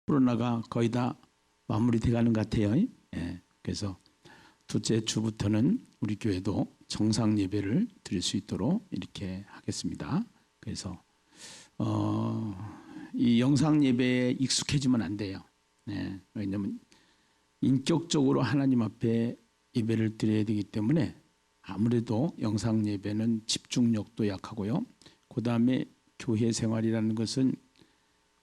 코로나가 거의 다 마무리돼 가는 것 같아요. 예, 그래서 둘째 주부터는 우리 교회도 정상 예배를 드릴 수 있도록 이렇게 하겠습니다. 그래서 이 영상 예배에 익숙해지면 안 돼요. 네, 왜냐하면 인격적으로 하나님 앞에 예배를 드려야 되기 때문에 아무래도 영상 예배는 집중력도 약하고요. 그 다음에 교회 생활이라는 것은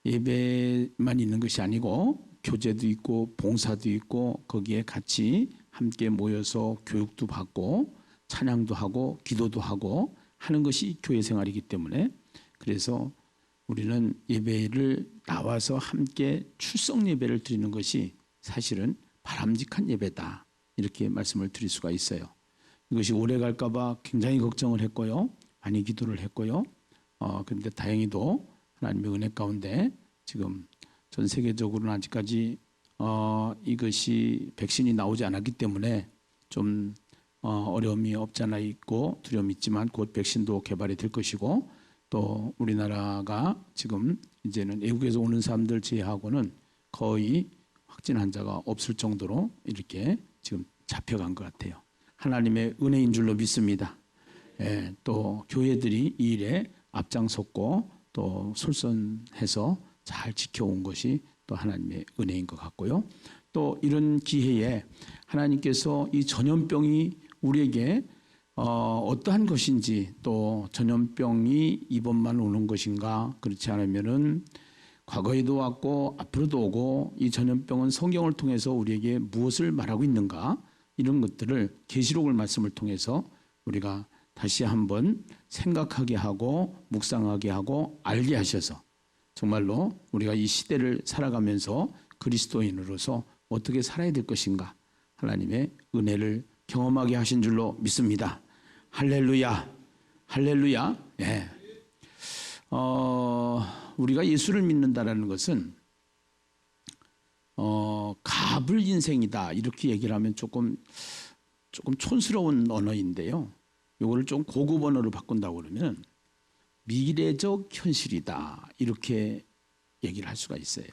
예배만 있는 것이 아니고 교제도 있고 봉사도 있고 거기에 같이 함께 모여서 교육도 받고 찬양도 하고 기도도 하고 하는 것이 교회 생활이기 때문에 그래서 우리는 예배를 나와서 함께 출석 예배를 드리는 것이 사실은 바람직한 예배다 이렇게 말씀을 드릴 수가 있어요. 이것이 오래 갈까 봐 굉장히 걱정을 했고요. 많이 기도를 했고요. 그런데 다행히도 하나님의 은혜 가운데 지금 전 세계적으로는 아직까지 이것이 백신이 나오지 않았기 때문에 좀 어려움이 없지 않아 있고 두려움이 있지만 곧 백신도 개발이 될 것이고 또 우리나라가 지금 이제는 외국에서 오는 사람들 제외하고는 거의 확진 환자가 없을 정도로 이렇게 지금 잡혀간 것 같아요. 하나님의 은혜인 줄로 믿습니다. 예, 또 교회들이 이 일에 앞장섰고 또 솔선해서 잘 지켜온 것이 또 하나님의 은혜인 것 같고요. 또 이런 기회에 하나님께서 이 전염병이 우리에게 어떠한 것인지 또 전염병이 이번만 오는 것인가 그렇지 않으면은 과거에도 왔고 앞으로도 오고 이 전염병은 성경을 통해서 우리에게 무엇을 말하고 있는가 이런 것들을 계시록을 말씀을 통해서 우리가 다시 한번 생각하게 하고 묵상하게 하고 알게 하셔서 정말로 우리가 이 시대를 살아가면서 그리스도인으로서 어떻게 살아야 될 것인가 하나님의 은혜를 경험하게 하신 줄로 믿습니다. 할렐루야, 할렐루야. 예. 우리가 예수를 믿는다라는 것은 갑을 인생이다 이렇게 얘기를 하면 조금 촌스러운 언어인데요. 이거를 좀 고급 언어로 바꾼다고 그러면 미래적 현실이다 이렇게 얘기를 할 수가 있어요.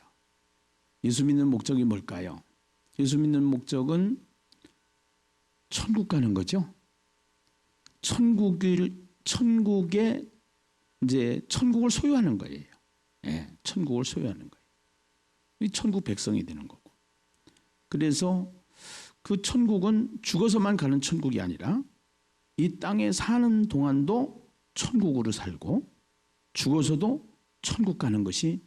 예수 믿는 목적이 뭘까요? 예수 믿는 목적은 천국 가는 거죠. 천국에 이제 천국을 소유하는 거예요. 예, 천국을 소유하는 거예요. 이 천국 백성이 되는 거고. 그래서 그 천국은 죽어서만 가는 천국이 아니라 이 땅에 사는 동안도 천국으로 살고 죽어서도 천국 가는 것이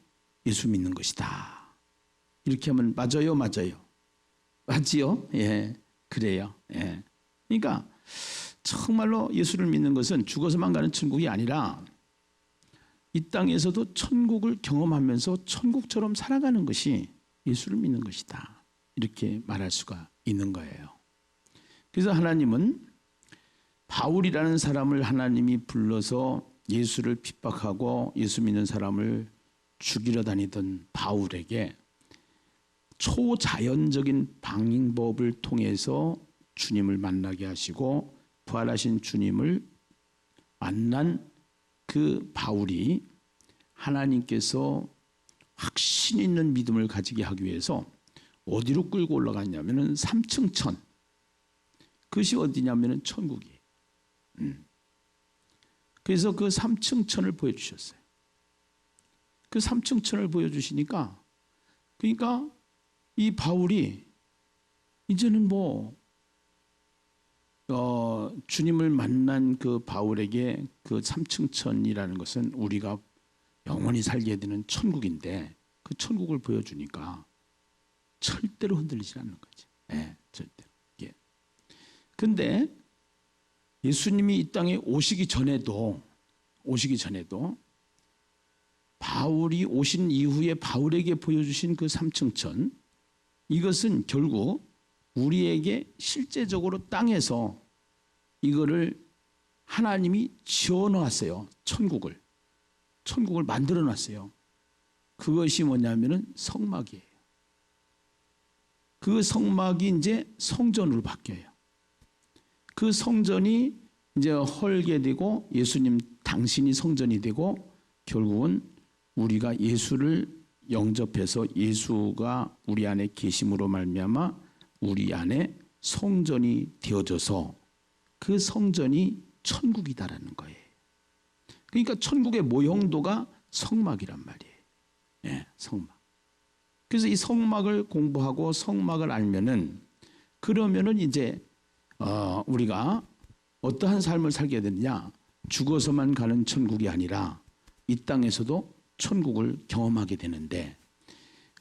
예수 믿는 것이다. 이렇게 하면 맞아요, 맞아요. 맞지요? 예, 그래요. 예. 그러니까 정말로 예수를 믿는 것은 죽어서만 가는 천국이 아니라 이 땅에서도 천국을 경험하면서 천국처럼 살아가는 것이 예수를 믿는 것이다. 이렇게 말할 수가 있는 거예요. 그래서 하나님은 바울이라는 사람을 하나님이 불러서 예수를 핍박하고 예수 믿는 사람을 죽이러 다니던 바울에게 초자연적인 방법을 통해서 주님을 만나게 하시고 부활하신 주님을 만난 그 바울이 하나님께서 확신 있는 믿음을 가지게 하기 위해서 어디로 끌고 올라갔냐면은 3층 천. 그것이 어디냐면은 천국이에요. 그래서 그 3층 천을 보여주셨어요. 그 3층 천을 보여주시니까 그러니까 이 바울이 이제는 주님을 만난 그 바울에게 그 3층 천이라는 것은 우리가 영원히 살게 되는 천국인데 그 천국을 보여주니까 절대로 흔들리지 않는 거지. 네, 절대로. 예. 근데 예수님이 이 땅에 오시기 전에도 바울이 오신 이후에 바울에게 보여주신 그 3층 천 이것은 결국 우리에게 실제적으로 땅에서 이거를 하나님이 지어놓았어요. 천국을 만들어 놨어요. 그것이 뭐냐면은 성막이에요. 그 성막이 이제 성전으로 바뀌어요. 그 성전이 이제 헐게되고 예수님 당신이 성전이 되고 결국은 우리가 예수를 영접해서 예수가 우리 안에 계심으로 말미암아 우리 안에 성전이 되어져서 그 성전이 천국이다라는 거예요. 그러니까 천국의 모형도가 성막이란 말이에요. 예, 성막. 그래서 이 성막을 공부하고 성막을 알면은 그러면은 이제 우리가 어떠한 삶을 살게 되느냐? 죽어서만 가는 천국이 아니라 이 땅에서도 천국을 경험하게 되는데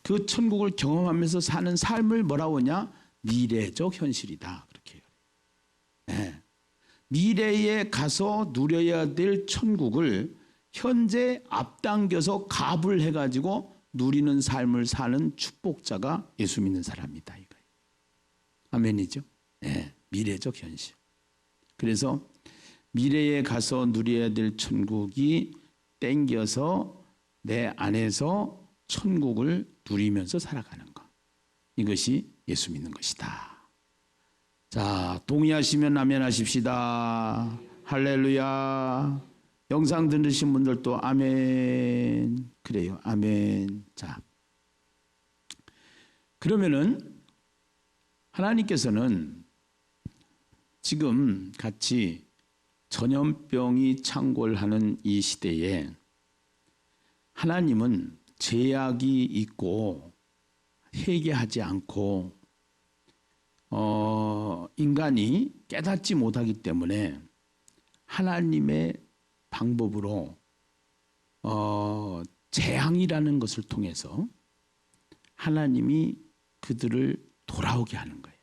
그 천국을 경험하면서 사는 삶을 뭐라고 하냐? 미래적 현실이다. 그렇게 해요. 네. 미래에 가서 누려야 될 천국을 현재 앞당겨서 갑을 해가지고 누리는 삶을 사는 축복자가 예수 믿는 사람이다. 이거예요. 아멘이죠? 네. 미래적 현실. 그래서 미래에 가서 누려야 될 천국이 땡겨서 내 안에서 천국을 누리면서 살아가는 것. 이것이 예수 믿는 것이다. 자, 동의하시면 아멘 하십시다. 할렐루야. 영상 들으신 분들도 아멘. 그래요. 아멘. 자, 그러면은 하나님께서는 지금 같이 전염병이 창궐하는 이 시대에 하나님은 제약이 있고 회개하지 않고 인간이 깨닫지 못하기 때문에 하나님의 방법으로 재앙이라는 것을 통해서 하나님이 그들을 돌아오게 하는 거예요.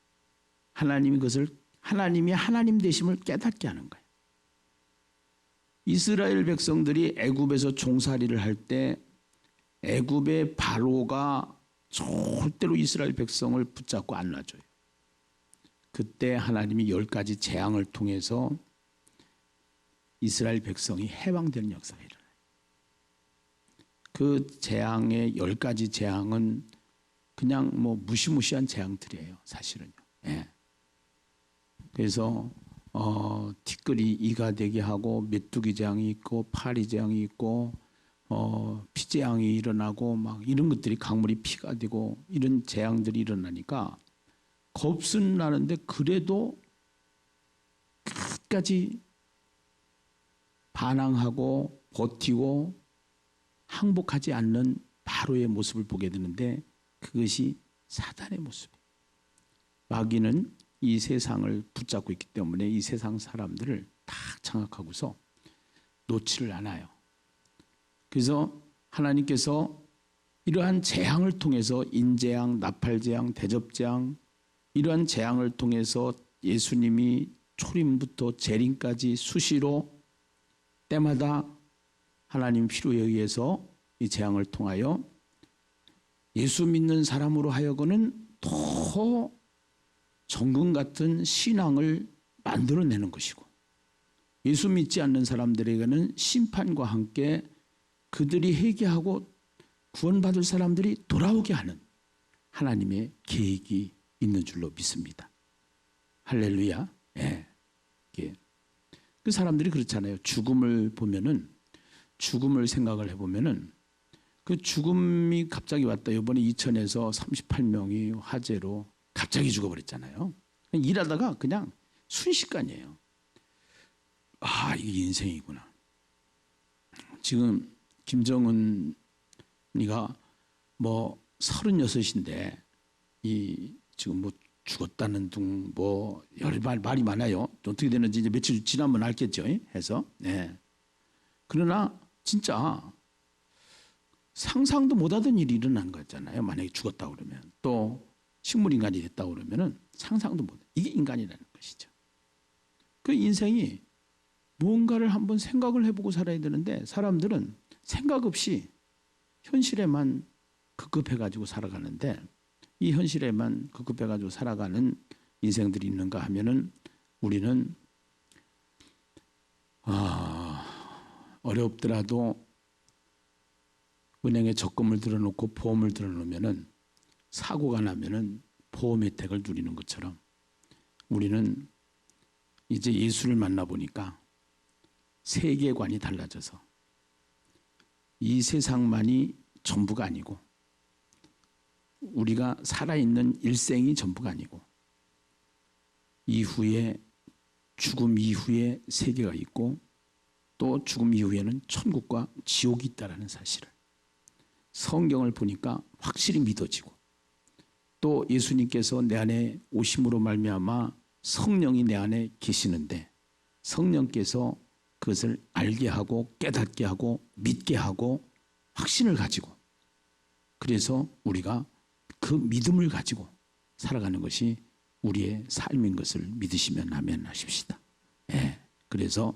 하나님이 하나님 되심을 깨닫게 하는 거예요. 이스라엘 백성들이 애굽에서 종살이를 할 때 애굽의 바로가 절대로 이스라엘 백성을 붙잡고 안 놔줘요. 그때 하나님이 10가지 재앙을 통해서 이스라엘 백성이 해방되는 역사가 일어나요. 그 재앙의 10가지 재앙은 그냥 뭐 무시무시한 재앙들이에요. 사실은요. 예. 그래서 티끌이 이가 되게 하고 메뚜기 재앙이 있고 파리 재앙이 있고 피재앙이 일어나고 막 이런 것들이 강물이 피가 되고 이런 재앙들이 일어나니까 겁은 나는데 그래도 끝까지 반항하고 버티고 항복하지 않는 바로의 모습을 보게 되는데 그것이 사단의 모습이에요. 마귀는 이 세상을 붙잡고 있기 때문에 이 세상 사람들을 다 장악하고서 놓지를 않아요. 그래서 하나님께서 이러한 재앙을 통해서 인재앙, 나팔재앙, 대접재앙 이러한 재앙을 통해서 예수님이 초림부터 재림까지 수시로 때마다 하나님 필요에 의해서 이 재앙을 통하여 예수 믿는 사람으로 하여금은 더 정금 같은 신앙을 만들어내는 것이고 예수 믿지 않는 사람들에게는 심판과 함께 그들이 회개하고 구원받을 사람들이 돌아오게 하는 하나님의 계획이 있는 줄로 믿습니다. 할렐루야. 예. 그 사람들이 그렇잖아요. 죽음을 보면은 죽음을 생각을 해보면은 그 죽음이 갑자기 왔다. 이번에 이천에서 38명이 화재로 갑자기 죽어버렸잖아요. 일하다가 그냥 순식간이에요. 아, 이게 인생이구나. 지금 김정은이가 뭐 36인데 이 지금 뭐 죽었다는 둥 뭐 여러 말이 많아요. 어떻게 되는지 이제 며칠 지나면 알겠죠. 해서 네. 그러나 진짜 상상도 못하던 일이 일어난 거잖아요. 만약에 죽었다 그러면 또 식물인간이 됐다 그러면은 상상도 못. 이게 인간이라는 것이죠. 그 인생이 무언가를 한번 생각을 해보고 살아야 되는데 사람들은 생각 없이 현실에만 급급해가지고 살아가는데 이 현실에만 급급해가지고 살아가는 인생들이 있는가 하면은 우리는 어렵더라도 은행에 적금을 들어놓고 보험을 들어놓으면은 사고가 나면은 보험 혜택을 누리는 것처럼 우리는 이제 예수를 만나보니까 세계관이 달라져서 이 세상만이 전부가 아니고 우리가 살아있는 일생이 전부가 아니고 이후에 죽음 이후에 세계가 있고 또 죽음 이후에는 천국과 지옥이 있다는 사실을 성경을 보니까 확실히 믿어지고 또 예수님께서 내 안에 오심으로 말미암아 성령이 내 안에 계시는데 성령께서 그것을 알게 하고 깨닫게 하고 믿게 하고 확신을 가지고 그래서 우리가 그 믿음을 가지고 살아가는 것이 우리의 삶인 것을 믿으시면 아멘 하십시다. 예. 그래서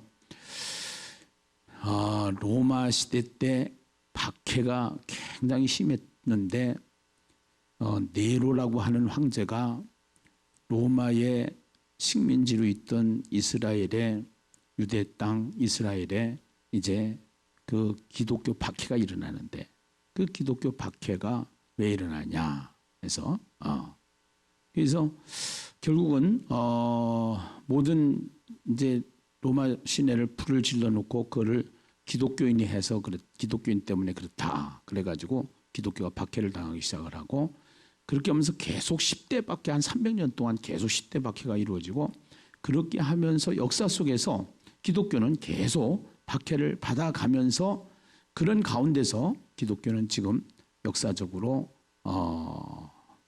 로마 시대 때 박해가 굉장히 심했는데 네로라고 하는 황제가 로마의 식민지로 있던 이스라엘의 유대 땅 이스라엘에 이제 그 기독교 박해가 일어나는데 그 기독교 박해가 왜 일어나냐 해서 그래서 결국은 모든 이제 로마 시내를 불을 질러 놓고 그거를 기독교인이 해서 기독교인 때문에 그렇다 그래가지고 기독교가 박해를 당하기 시작을 하고 그렇게 하면서 계속 10대 박해 한 300년 동안 계속 10대 박해가 이루어지고 그렇게 하면서 역사 속에서 기독교는 계속 박해를 받아가면서 그런 가운데서 기독교는 지금 역사적으로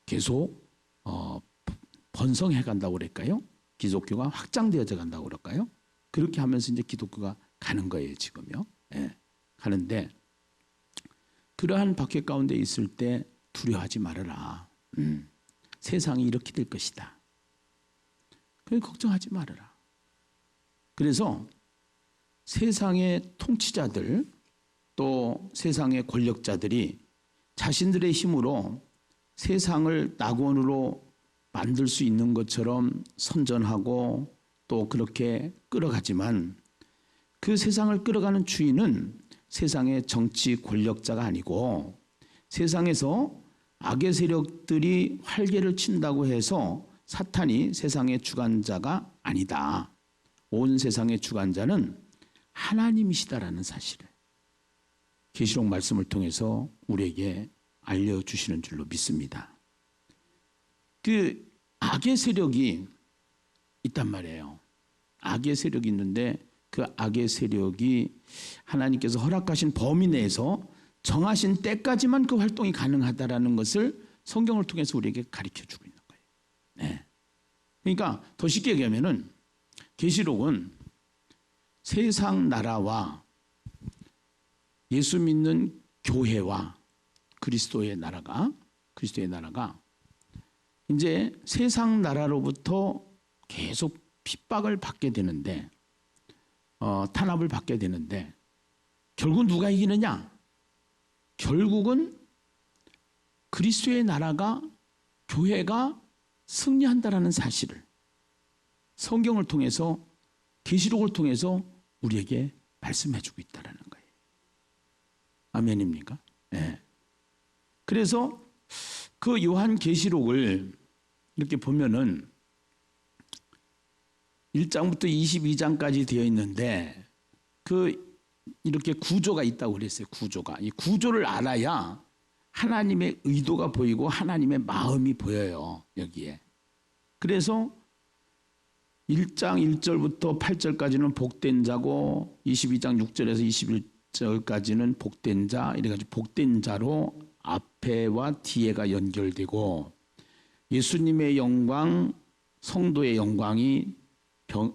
계속 번성해 간다고 그럴까요? 기독교가 확장되어져 간다고 그럴까요? 그렇게 하면서 이제 기독교가 가는 거예요, 지금요. 예, 가는데 그러한 박해 가운데 있을 때 두려워하지 말아라. 세상이 이렇게 될 것이다. 그래 걱정하지 말아라. 그래서 세상의 통치자들 또 세상의 권력자들이 자신들의 힘으로 세상을 낙원으로 만들 수 있는 것처럼 선전하고 또 그렇게 끌어가지만 그 세상을 끌어가는 주인은 세상의 정치 권력자가 아니고 세상에서 악의 세력들이 활개를 친다고 해서 사탄이 세상의 주관자가 아니다. 온 세상의 주관자는 하나님이시다라는 사실을 계시록 말씀을 통해서 우리에게 알려주시는 줄로 믿습니다. 그 악의 세력이 있단 말이에요. 악의 세력이 있는데 그 악의 세력이 하나님께서 허락하신 범위 내에서 정하신 때까지만 그 활동이 가능하다라는 것을 성경을 통해서 우리에게 가르쳐주고 있는 거예요. 네. 그러니까 더 쉽게 얘기하면은 계시록은 세상 나라와 예수 믿는 교회와 그리스도의 나라가 이제 세상 나라로부터 계속 핍박을 받게 되는데 탄압을 받게 되는데 결국 누가 이기느냐? 결국은 그리스도의 나라가 교회가 승리한다라는 사실을 성경을 통해서 계시록을 통해서 우리에게 말씀해주고 있다라는 거예요. 아멘입니까? 네. 그래서 그 요한 계시록을 이렇게 보면은 1장부터 22장까지 되어 있는데 이렇게 구조가 있다고 그랬어요. 구조가. 이 구조를 알아야 하나님의 의도가 보이고 하나님의 마음이 보여요. 여기에. 그래서 1장 1절부터 8절까지는 복된 자고 22장 6절에서 21절까지는 복된 자 이래가지고 복된 자로 앞에와 뒤에가 연결되고 예수님의 영광, 성도의 영광이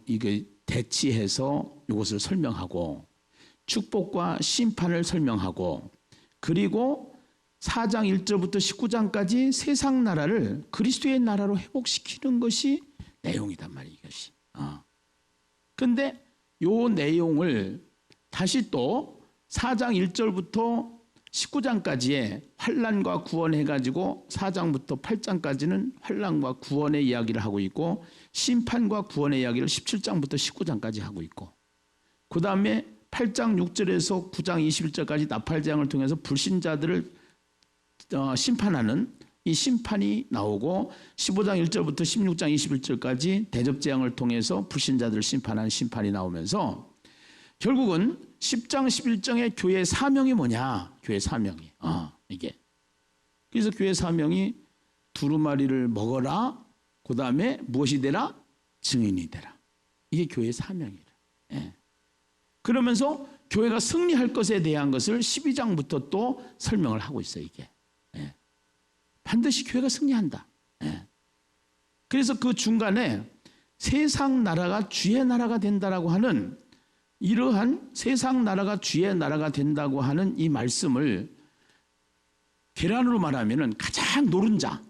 이게 대치해서 이것을 설명하고 축복과 심판을 설명하고 그리고 4장 1절부터 19장까지 세상 나라를 그리스도의 나라로 회복시키는 것이 내용이단 말이에요. 이것이. 근데 요 내용을 다시 또 4장 1절부터 19장까지의 환난과 구원해가지고 4장부터 8장까지는 환난과 구원의 이야기를 하고 있고 심판과 구원의 이야기를 17장부터 19장까지 하고 있고 그 다음에 8장 6절에서 9장 21절까지 나팔장을 통해서 불신자들을 심판하는 이 심판이 나오고 15장 1절부터 16장 21절까지 대접재앙을 통해서 불신자들을 심판하는 심판이 나오면서 결국은 10장 11장의 교회의 사명이 뭐냐? 교회의 사명이 이게 그래서 교회 사명이 두루마리를 먹어라. 그 다음에 무엇이 되라? 증인이 되라. 이게 교회의 사명이라. 예. 그러면서 교회가 승리할 것에 대한 것을 12장부터 또 설명을 하고 있어요. 이게. 예. 반드시 교회가 승리한다. 예. 그래서 그 중간에 세상 나라가 주의 나라가 된다라고 하는 이러한 세상 나라가 주의 나라가 된다고 하는 이 말씀을 계란으로 말하면 가장 노른자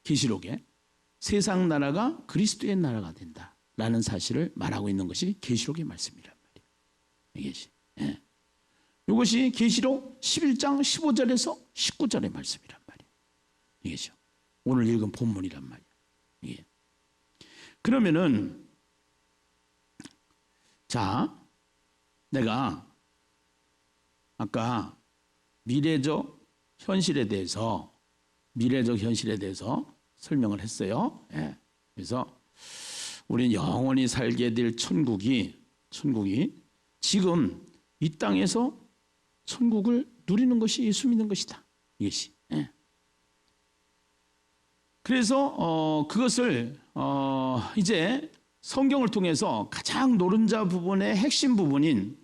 계시록에 세상 나라가 그리스도의 나라가 된다라는 사실을 말하고 있는 것이 계시록의 말씀이란 말이에요. 예. 이것이 계시록 11장 15절에서 19절의 말씀이란 말이에요. 이게죠. 오늘 읽은 본문이란 말이에요. 예. 그러면은 자, 내가 아까 미래적 현실에 대해서 설명을 했어요. 예. 그래서 우리는 영원히 살게 될 천국이 지금 이 땅에서 천국을 누리는 것이 예수 믿는 것이다. 이것이. 예. 그래서 그것을 이제 성경을 통해서 가장 노른자 부분의 핵심 부분인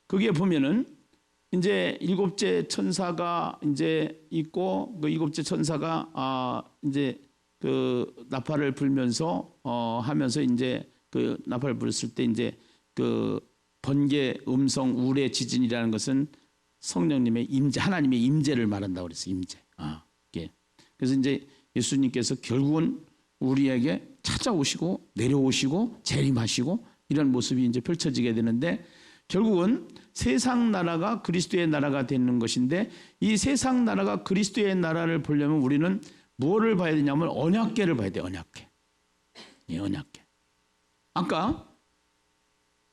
거기에 보면은 이제 일곱째 천사가 이제 있고 그 일곱째 천사가 이제 그 나팔을 불면서 하면서 이제 그 나팔을 불었을 때 이제 그 번개 음성 우레 지진이라는 것은 성령님의 임재, 하나님의 임재를 말한다고 그랬어요. 임재. 예. 그래서 이제 예수님께서 결국은 우리에게 찾아오시고 내려오시고 재림하시고 이런 모습이 이제 펼쳐지게 되는데 결국은 세상 나라가 그리스도의 나라가 되는 것인데 이 세상 나라가 그리스도의 나라를 보려면 우리는 무엇을 봐야 되냐면 언약궤를 봐야 돼요. 언약궤. 예, 언약궤. 아까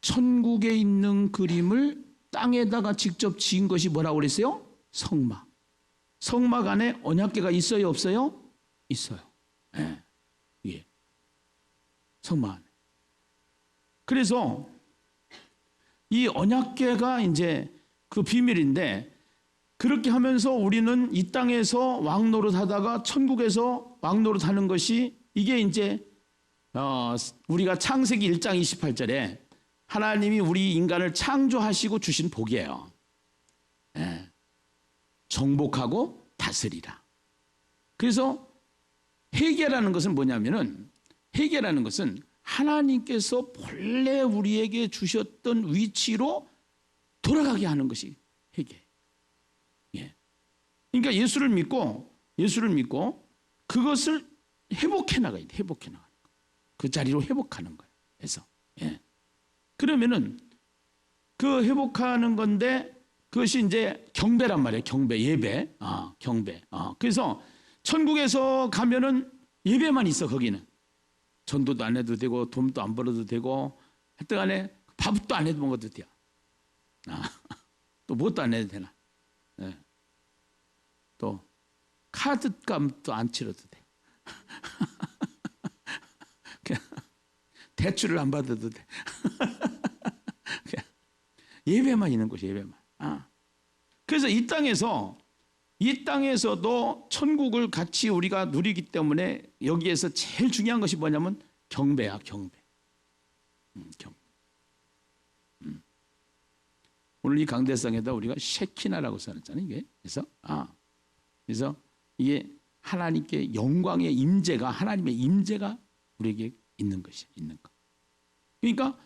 천국에 있는 그림을 땅에다가 직접 지은 것이 뭐라고 그랬어요? 성막. 성막 안에 언약궤가 있어요? 없어요? 있어요. 예. 예. 성막 안에. 그래서 이 언약궤가 이제 그 비밀인데 그렇게 하면서 우리는 이 땅에서 왕노릇 하다가 천국에서 왕노릇 하는 것이 이게 이제 우리가 창세기 1장 28절에 하나님이 우리 인간을 창조하시고 주신 복이에요. 예. 정복하고 다스리라. 그래서 회개라는 것은 뭐냐면은 회개라는 것은 하나님께서 본래 우리에게 주셨던 위치로 돌아가게 하는 것이 회개. 예. 그러니까 예수를 믿고 그것을 회복해 나가야 돼. 회복해 나가는 거. 그 자리로 회복하는 거예요. 그래서 예. 그러면은 그 회복하는 건데 그것이 이제 경배란 말이에요. 경배, 예배. 경배. 그래서 천국에서 가면은 예배만 있어. 거기는 전도도 안 해도 되고 돈도 안 벌어도 되고 하여튼간에 밥도 안 해도 먹어도 돼요. 또 뭣도 안 해도 되나. 예. 또 카드값도 안 치러도 돼. 대출을 안 받아도 돼. 예배만 있는 곳이 예배만. 그래서 이 땅에서도 천국을 같이 우리가 누리기 때문에 여기에서 제일 중요한 것이 뭐냐면 경배야, 경배. 오늘 이 강대상에다 우리가 셰키나라고 써놨잖아요. 이게 그래서 이게 하나님께 영광의 임재가 하나님의 임재가 우리에게 있는 것이 있는 것. 그러니까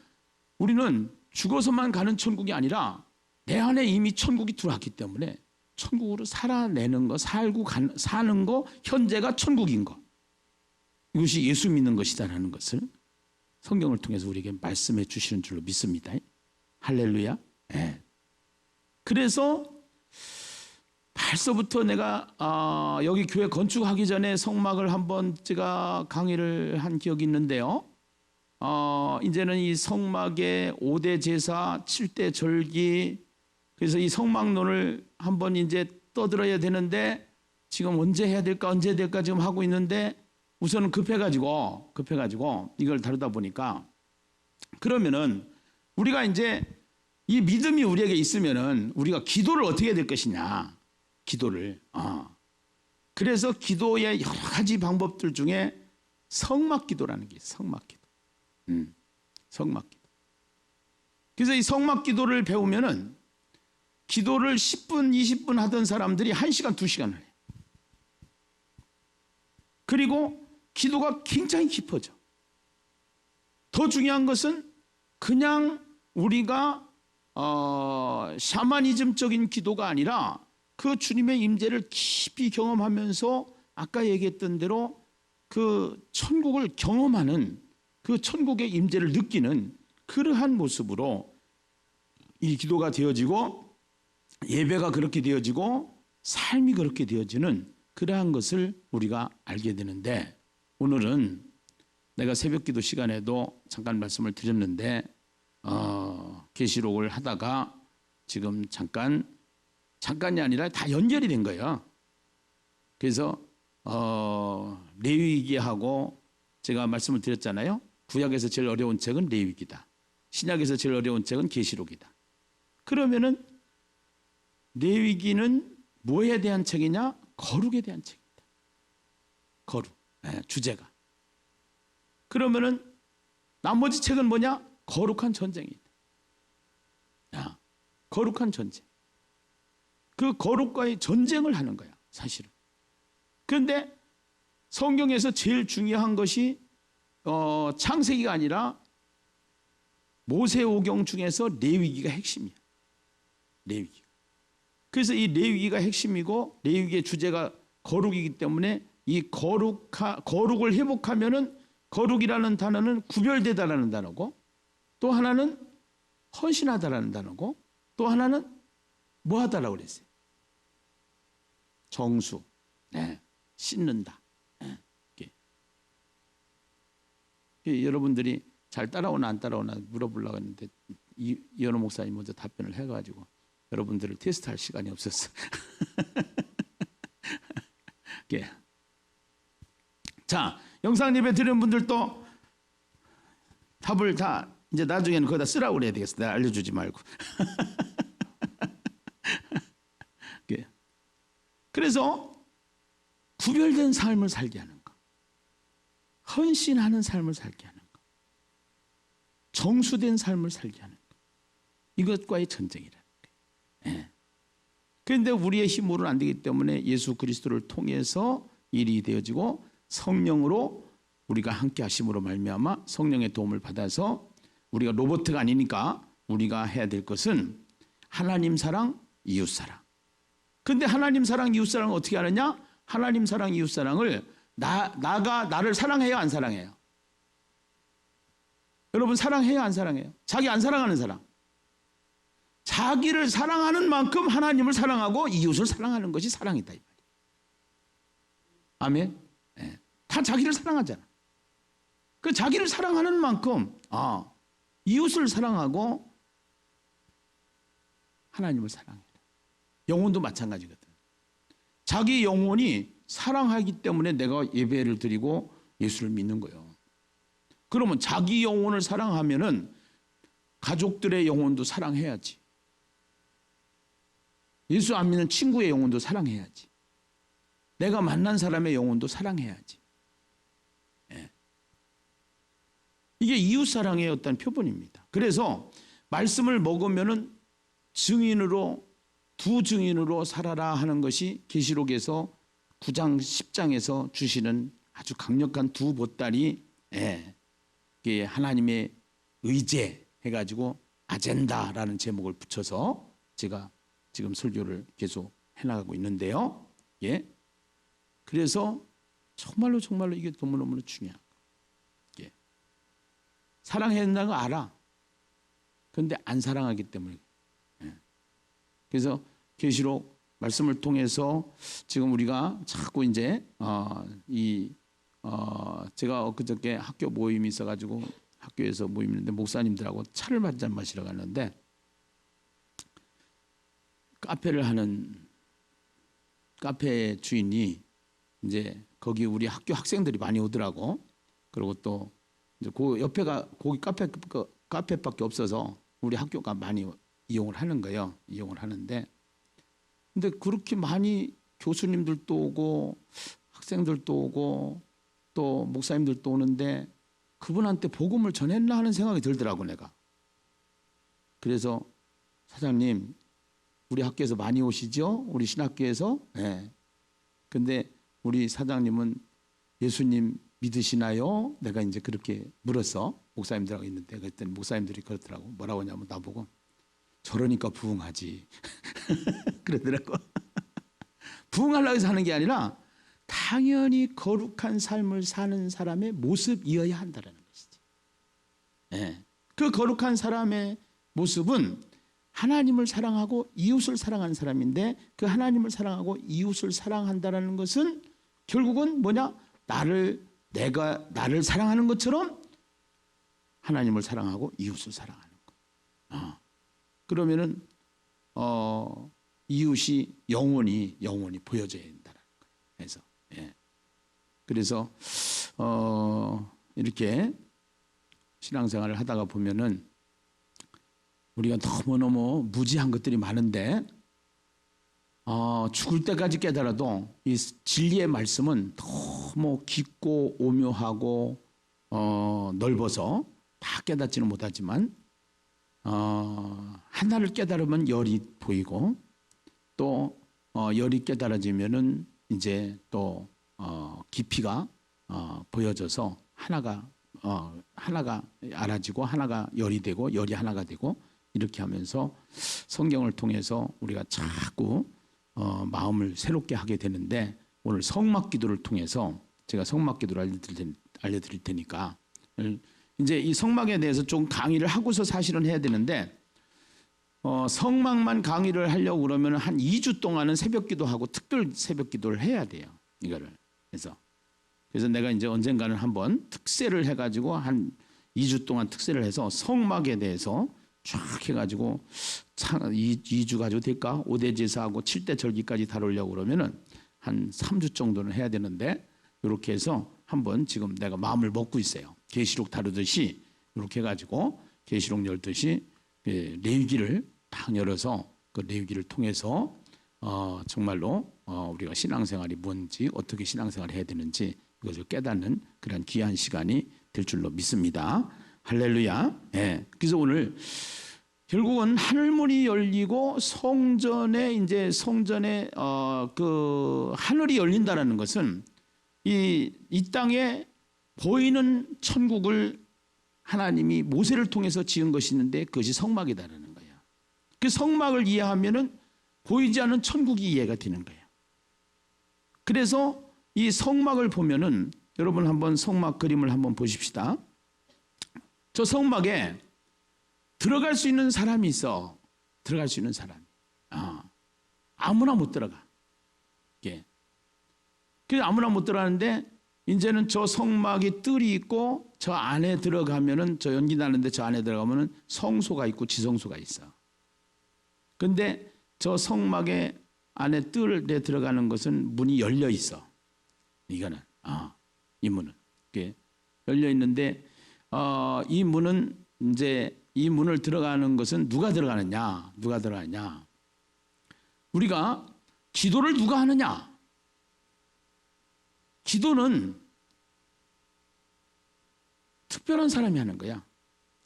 우리는 죽어서만 가는 천국이 아니라 내 안에 이미 천국이 들어왔기 때문에 천국으로 살아내는 거, 사는 거, 현재가 천국인 거. 이것이 예수 믿는 것이다라는 것을 성경을 통해서 우리에게 말씀해 주시는 줄로 믿습니다. 할렐루야. 네. 그래서 벌써부터 내가 여기 교회 건축하기 전에 성막을 한번 제가 강의를 한 기억이 있는데요. 이제는 이 성막의 5대 제사, 7대 절기, 그래서 이 성막론을 한번 이제 떠들어야 되는데 지금 언제 해야 될까 지금 하고 있는데 우선은 급해가지고 이걸 다루다 보니까 그러면은 우리가 이제 이 믿음이 우리에게 있으면은 우리가 기도를 어떻게 해야 될 것이냐. 기도를. 그래서 기도의 여러 가지 방법들 중에 성막기도라는 게 있어요. 성막기도. 성막기도. 그래서 이 성막기도를 배우면은 기도를 10분, 20분 하던 사람들이 1시간, 2시간을 해요. 그리고 기도가 굉장히 깊어져. 더 중요한 것은 그냥 우리가 샤머니즘적인 기도가 아니라 그 주님의 임재를 깊이 경험하면서 아까 얘기했던 대로 그 천국을 경험하는 그 천국의 임재를 느끼는 그러한 모습으로 이 기도가 되어지고 예배가 그렇게 되어지고 삶이 그렇게 되어지는 그러한 것을 우리가 알게 되는데, 오늘은 내가 새벽기도 시간에도 잠깐 말씀을 드렸는데 계시록을 하다가 지금 잠깐이 아니라 다 연결이 된 거예요. 그래서 레위기하고 제가 말씀을 드렸잖아요. 구약에서 제일 어려운 책은 레위기다. 신약에서 제일 어려운 책은 계시록이다. 그러면은 레위기는 뭐에 대한 책이냐? 거룩에 대한 책입니다. 거룩, 주제가. 그러면은 나머지 책은 뭐냐? 거룩한 전쟁이다. 거룩한 전쟁. 그 거룩과의 전쟁을 하는 거야, 사실은. 그런데 성경에서 제일 중요한 것이 창세기가 아니라 모세오경 중에서 레위기가 핵심이야. 레위기. 그래서 이 레위기가 핵심이고 레위기의 주제가 거룩이기 때문에 이 거룩을 회복하면은 거룩이라는 단어는 구별되다라는 단어고, 또 하나는 헌신하다라는 단어고, 또 하나는 뭐하다라고 그랬어요? 정수, 씻는다. 여러분들이 잘 따라오나 안 따라오나 물어보려고 했는데 이현호 목사님 먼저 답변을 해가지고 여러분들을 테스트할 시간이 없었어. 자, 영상 예배 드리는 분들도 답을 다 이제 나중에는 거기다 쓰라고 그래야 되겠어. 내가 알려주지 말고. 그래서 구별된 삶을 살게 하는 것, 헌신하는 삶을 살게 하는 것, 정수된 삶을 살게 하는 것, 이것과의 전쟁이라는 거예요. 그런데 우리의 힘으로는 안 되기 때문에 예수 그리스도를 통해서 일이 되어지고 성령으로 우리가 함께 하심으로 말미암아 성령의 도움을 받아서 우리가 로봇가 아니니까 우리가 해야 될 것은 하나님 사랑, 이웃 사랑. 근데 하나님 사랑, 이웃 사랑을 어떻게 하느냐? 하나님 사랑, 이웃 사랑을 나가 나를 사랑해요, 안 사랑해요? 여러분 사랑해요, 안 사랑해요? 자기 안 사랑하는 사람. 자기를 사랑하는 만큼 하나님을 사랑하고 이웃을 사랑하는 것이 사랑이다, 이 말이에요. 아멘. 다 자기를 사랑하잖아. 그 자기를 사랑하는 만큼 이웃을 사랑하고 하나님을 사랑해라. 영혼도 마찬가지거든. 자기 영혼이 사랑하기 때문에 내가 예배를 드리고 예수를 믿는 거예요. 그러면 자기 영혼을 사랑하면은 가족들의 영혼도 사랑해야지. 예수 안 믿는 친구의 영혼도 사랑해야지. 내가 만난 사람의 영혼도 사랑해야지. 이게 이웃사랑의 어떤 표본입니다. 그래서 말씀을 먹으면은 증인으로, 두 증인으로 살아라 하는 것이 계시록에서 9장 10장에서 주시는 아주 강력한 두 보따리, 하나님의 의제 해가지고 아젠다라는 제목을 붙여서 제가 지금 설교를 계속 해나가고 있는데요. 그래서 정말로 이게 너무너무 중요한 거예요. 사랑해야 된다는 거 알아. 그런데 안 사랑하기 때문에. 그래서 계시록 말씀을 통해서 지금 우리가 자꾸 이제 제가 엊그저께 학교 모임이 있어가지고 학교에서 모임 있는데 목사님들하고 차를 한잔 마시러 갔는데 카페를 하는 카페 주인이 이제 거기 우리 학교 학생들이 많이 오더라고. 그리고 또 이제 그 옆에가 거기 카페밖에 없어서 우리 학교가 많이 이용을 하는 거예요. 이용을 하는데 근데 그렇게 많이 교수님들도 오고 학생들도 오고 또 목사님들도 오는데 그분한테 복음을 전했나 하는 생각이 들더라고 내가. 그래서 사장님 우리 학교에서 많이 오시죠? 우리 신학교에서? 네. 근데 우리 사장님은 예수님 믿으시나요? 내가 이제 그렇게 물었어. 목사님들하고 있는데 그랬더니 목사님들이 그렇더라고. 뭐라고 하냐면 나보고 저러니까 부흥하지. 그러더라고. 부흥하려고 해서 하는 게 아니라 당연히 거룩한 삶을 사는 사람의 모습이어야 한다는 것이지. 네. 그 거룩한 사람의 모습은 하나님을 사랑하고 이웃을 사랑하는 사람인데 그 하나님을 사랑하고 이웃을 사랑한다는 것은 결국은 뭐냐? 내가 나를 사랑하는 것처럼 하나님을 사랑하고 이웃을 사랑하는 거. 그러면은 이웃이 영원히 보여져야 된다는 거예요. 그래서 이렇게 신앙생활을 하다가 보면은 우리가 너무너무 무지한 것들이 많은데 죽을 때까지 깨달아도 이 진리의 말씀은 너무 깊고 오묘하고 넓어서 다 깨닫지는 못하지만 하나를 깨달으면 열이 보이고 또 열이 깨달아지면은 이제 또 깊이가 보여져서 하나가 알아지고 하나가 열이 되고 열이 하나가 되고 이렇게 하면서 성경을 통해서 우리가 자꾸 마음을 새롭게 하게 되는데 오늘 성막 기도를 통해서 제가 성막 기도를 알려드릴 테니까 이제 이 성막에 대해서 좀 강의를 하고서 사실은 해야 되는데 성막만 강의를 하려고 그러면 한 2주 동안은 새벽 기도하고 특별 새벽 기도를 해야 돼요. 이거를 그래서 내가 이제 언젠가는 한번 특세를 해가지고 한 2주 동안 특세를 해서 성막에 대해서 쫙 해가지고 2주 가지고 될까? 5대 제사하고 7대 절기까지 다루려고 그러면은 한 3주 정도는 해야 되는데 이렇게 해서 한번 지금 내가 마음을 먹고 있어요. 계시록 다루듯이 이렇게 해가지고 계시록 열듯이 레위기를 딱 열어서 그 레위기를 통해서 정말로 우리가 신앙생활이 뭔지 어떻게 신앙생활을 해야 되는지 이것을 깨닫는 그런 귀한 시간이 될 줄로 믿습니다. 할렐루야. 예. 그래서 오늘 결국은 하늘문이 열리고 성전에 그 하늘이 열린다라는 것은 이 땅에 보이는 천국을 하나님이 모세를 통해서 지은 것이 있는데 그것이 성막이다라는 거야. 그 성막을 이해하면은 보이지 않는 천국이 이해가 되는 거예요. 그래서 이 성막을 보면은 여러분 한번 성막 그림을 한번 보십시다. 저 성막에 들어갈 수 있는 사람이 있어. 들어갈 수 있는 사람이. 아무나 못 들어가. 예. 그래서 아무나 못 들어가는데 이제는 저 성막이 뜰이 있고 저 안에 들어가면은 저 연기 나는데 저 안에 들어가면은 성소가 있고 지성소가 있어. 근데 저 성막의 안에 뜰에 들어가는 것은 문이 열려 있어. 이거는 이 문은 열려 있는데 이 문은 이제 이 문을 들어가는 것은 누가 들어가느냐? 우리가 기도를 누가 하느냐? 기도는 특별한 사람이 하는 거야.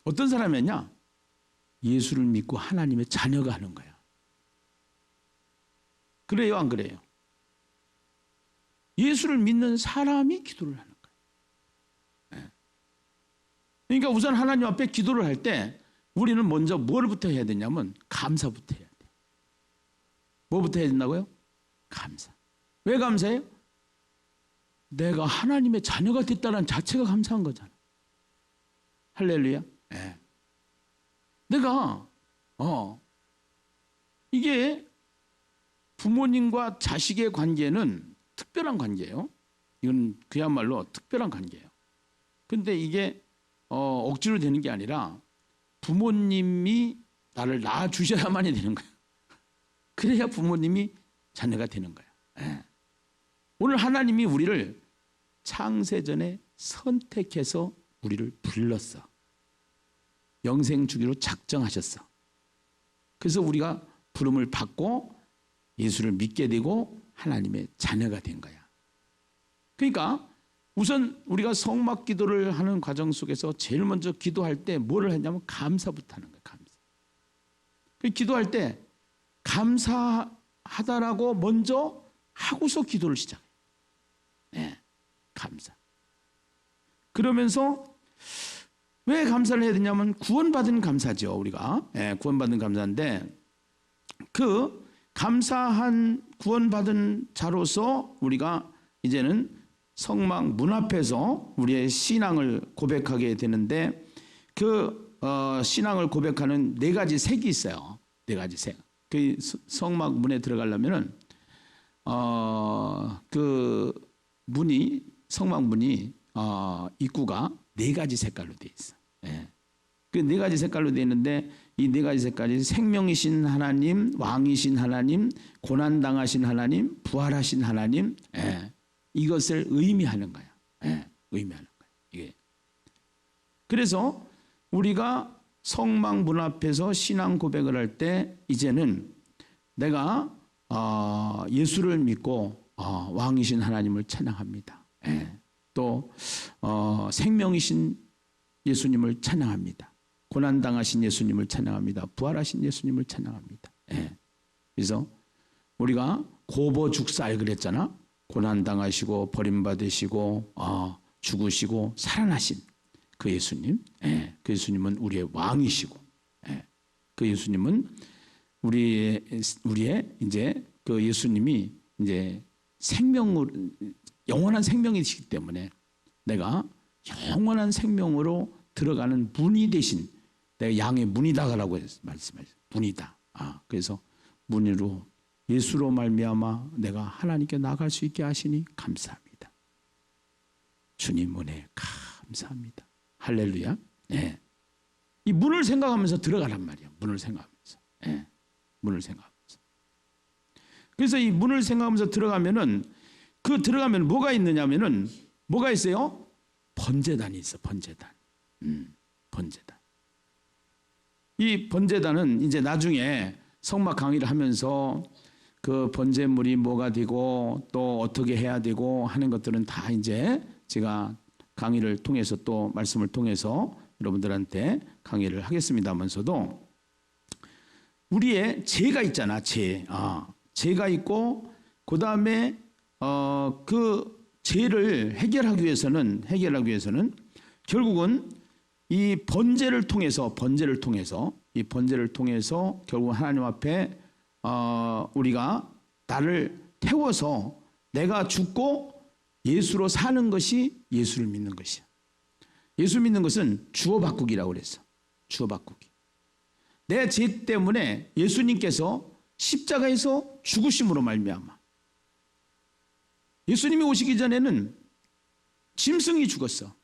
어떤 사람이냐? 예수를 믿고 하나님의 자녀가 하는 거야. 그래요, 안 그래요? 예수를 믿는 사람이 기도를 하는 거야. 그러니까 우선 하나님 앞에 기도를 할 때 우리는 먼저 뭘부터 해야 되냐면 감사부터 해야 돼. 뭐부터 해야 된다고요? 감사. 왜 감사해요? 내가 하나님의 자녀가 됐다는 자체가 감사한 거잖아. 할렐루야. 네. 내가 이게 부모님과 자식의 관계는 특별한 관계예요. 이건 그야말로 특별한 관계예요. 근데 이게 억지로 되는 게 아니라 부모님이 나를 낳아주셔야만이 되는 거예요. 그래야 부모님이 자녀가 되는 거예요. 네. 오늘 하나님이 우리를 창세전에 선택해서 우리를 불렀어. 영생 주기로 작정하셨어. 그래서 우리가 부름을 받고 예수를 믿게 되고 하나님의 자녀가 된 거야. 그러니까 우선 우리가 성막 기도를 하는 과정 속에서 제일 먼저 기도할 때 뭐를 했냐면 감사부터 하는 거야. 감사. 기도할 때 감사하다라고 먼저 하고서 기도를 시작해. 네, 감사. 그러면서 왜 감사를 해야 되냐면 구원받은 감사죠. 우리가 구원받은 감사인데 그 감사한 구원받은 자로서 우리가 이제는 성막 문 앞에서 우리의 신앙을 고백하게 되는데 그 신앙을 고백하는 네 가지 색이 있어요. 네 가지 색. 그 성막 문에 들어가려면은 그 문이 성막 문이 입구가 네 가지 색깔로 돼 있어. 예. 그 네 가지 색깔로 돼 있는데 이 네 가지 색깔이 생명이신 하나님, 왕이신 하나님, 고난 당하신 하나님, 부활하신 하나님, 예. 이것을 의미하는 거야. 예. 의미하는 거야. 이게. 그래서 우리가 성막 문 앞에서 신앙 고백을 할 때 이제는 내가 예수를 믿고 왕이신 하나님을 찬양합니다. 예. 또 생명이신 예수님을 찬양합니다. 고난당하신 예수님을 찬양합니다. 부활하신 예수님을 찬양합니다. 예. 그래서 우리가 고보죽살 그랬잖아. 고난당하시고 버림받으시고 죽으시고 살아나신 그 예수님. 예. 그 예수님은 우리의 왕이시고 예. 그 예수님은 우리의 이제 그 예수님이 이제 생명으로 영원한 생명이시기 때문에 내가 영원한 생명으로 들어가는 문이 되신 내가 양의 문이다라고 말씀하셨어요. 문이다. 그래서 문으로 예수로 말미암아 내가 하나님께 나갈 수 있게 하시니 감사합니다. 주님 은혜 감사합니다. 할렐루야. 네. 이 문을 생각하면서 들어가란 말이야. 문을 생각하면서. 네. 문을 생각하면서. 그래서 이 문을 생각하면서 들어가면은 들어가면 뭐가 있느냐면은 뭐가 있어요? 번제단이 있어. 번제단. 번제단. 이 번제단은 이제 나중에 성막 강의를 하면서 그 번제물이 뭐가 되고 또 어떻게 해야 되고 하는 것들은 다 이제 제가 강의를 통해서 또 말씀을 통해서 여러분들한테 강의를 하겠습니다면서도 우리의 죄가 있잖아. 죄가 있고 그 다음에 그 죄를 해결하기 위해서는 결국은 이 번제를 통해서 결국 하나님 앞에 우리가 나를 태워서 내가 죽고 예수로 사는 것이 예수를 믿는 것이야. 예수 믿는 것은 주어 바꾸기라고 그랬어. 주어 바꾸기. 내 죄 때문에 예수님께서 십자가에서 죽으심으로 말미암아. 예수님이 오시기 전에는 짐승이 죽었어.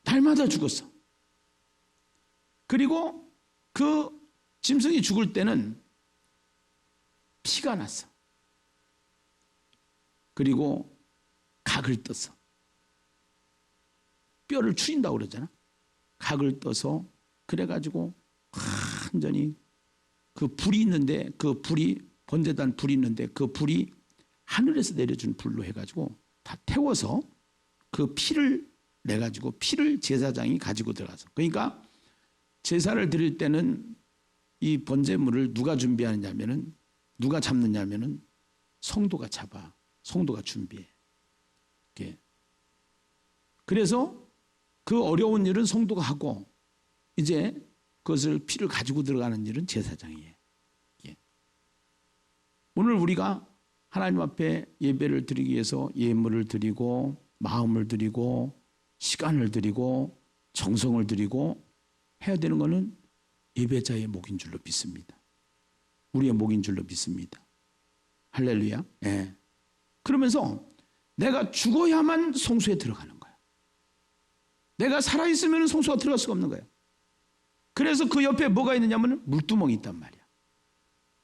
날마다 죽었어. 그리고 그 짐승이 죽을 때는 피가 났어. 그리고 각을 떴어. 뼈를 추린다고 그러잖아. 각을 떠서 그래가지고 완전히 그 불이 있는데 그 불이 번제단 불이 있는데 그 불이 하늘에서 내려준 불로 해가지고 다 태워서 그 피를 내가지고 피를 제사장이 가지고 들어가서 그러니까 제사를 드릴 때는 이 번제물을 누가 준비하느냐면은 누가 잡느냐면은 성도가 잡아. 성도가 준비해. 그래서 그 어려운 일은 성도가 하고 이제 그것을 피를 가지고 들어가는 일은 제사장이 해. 오늘 우리가 하나님 앞에 예배를 드리기 위해서 예물을 드리고 마음을 드리고 시간을 드리고 정성을 드리고 해야 되는 것은 예배자의 목인 줄로 믿습니다. 우리의 목인 줄로 믿습니다. 할렐루야. 예. 그러면서 내가 죽어야만 성소에 들어가는 거야. 내가 살아있으면 성소가 들어갈 수가 없는 거야. 그래서 그 옆에 뭐가 있느냐면 물두멍이 있단 말이야.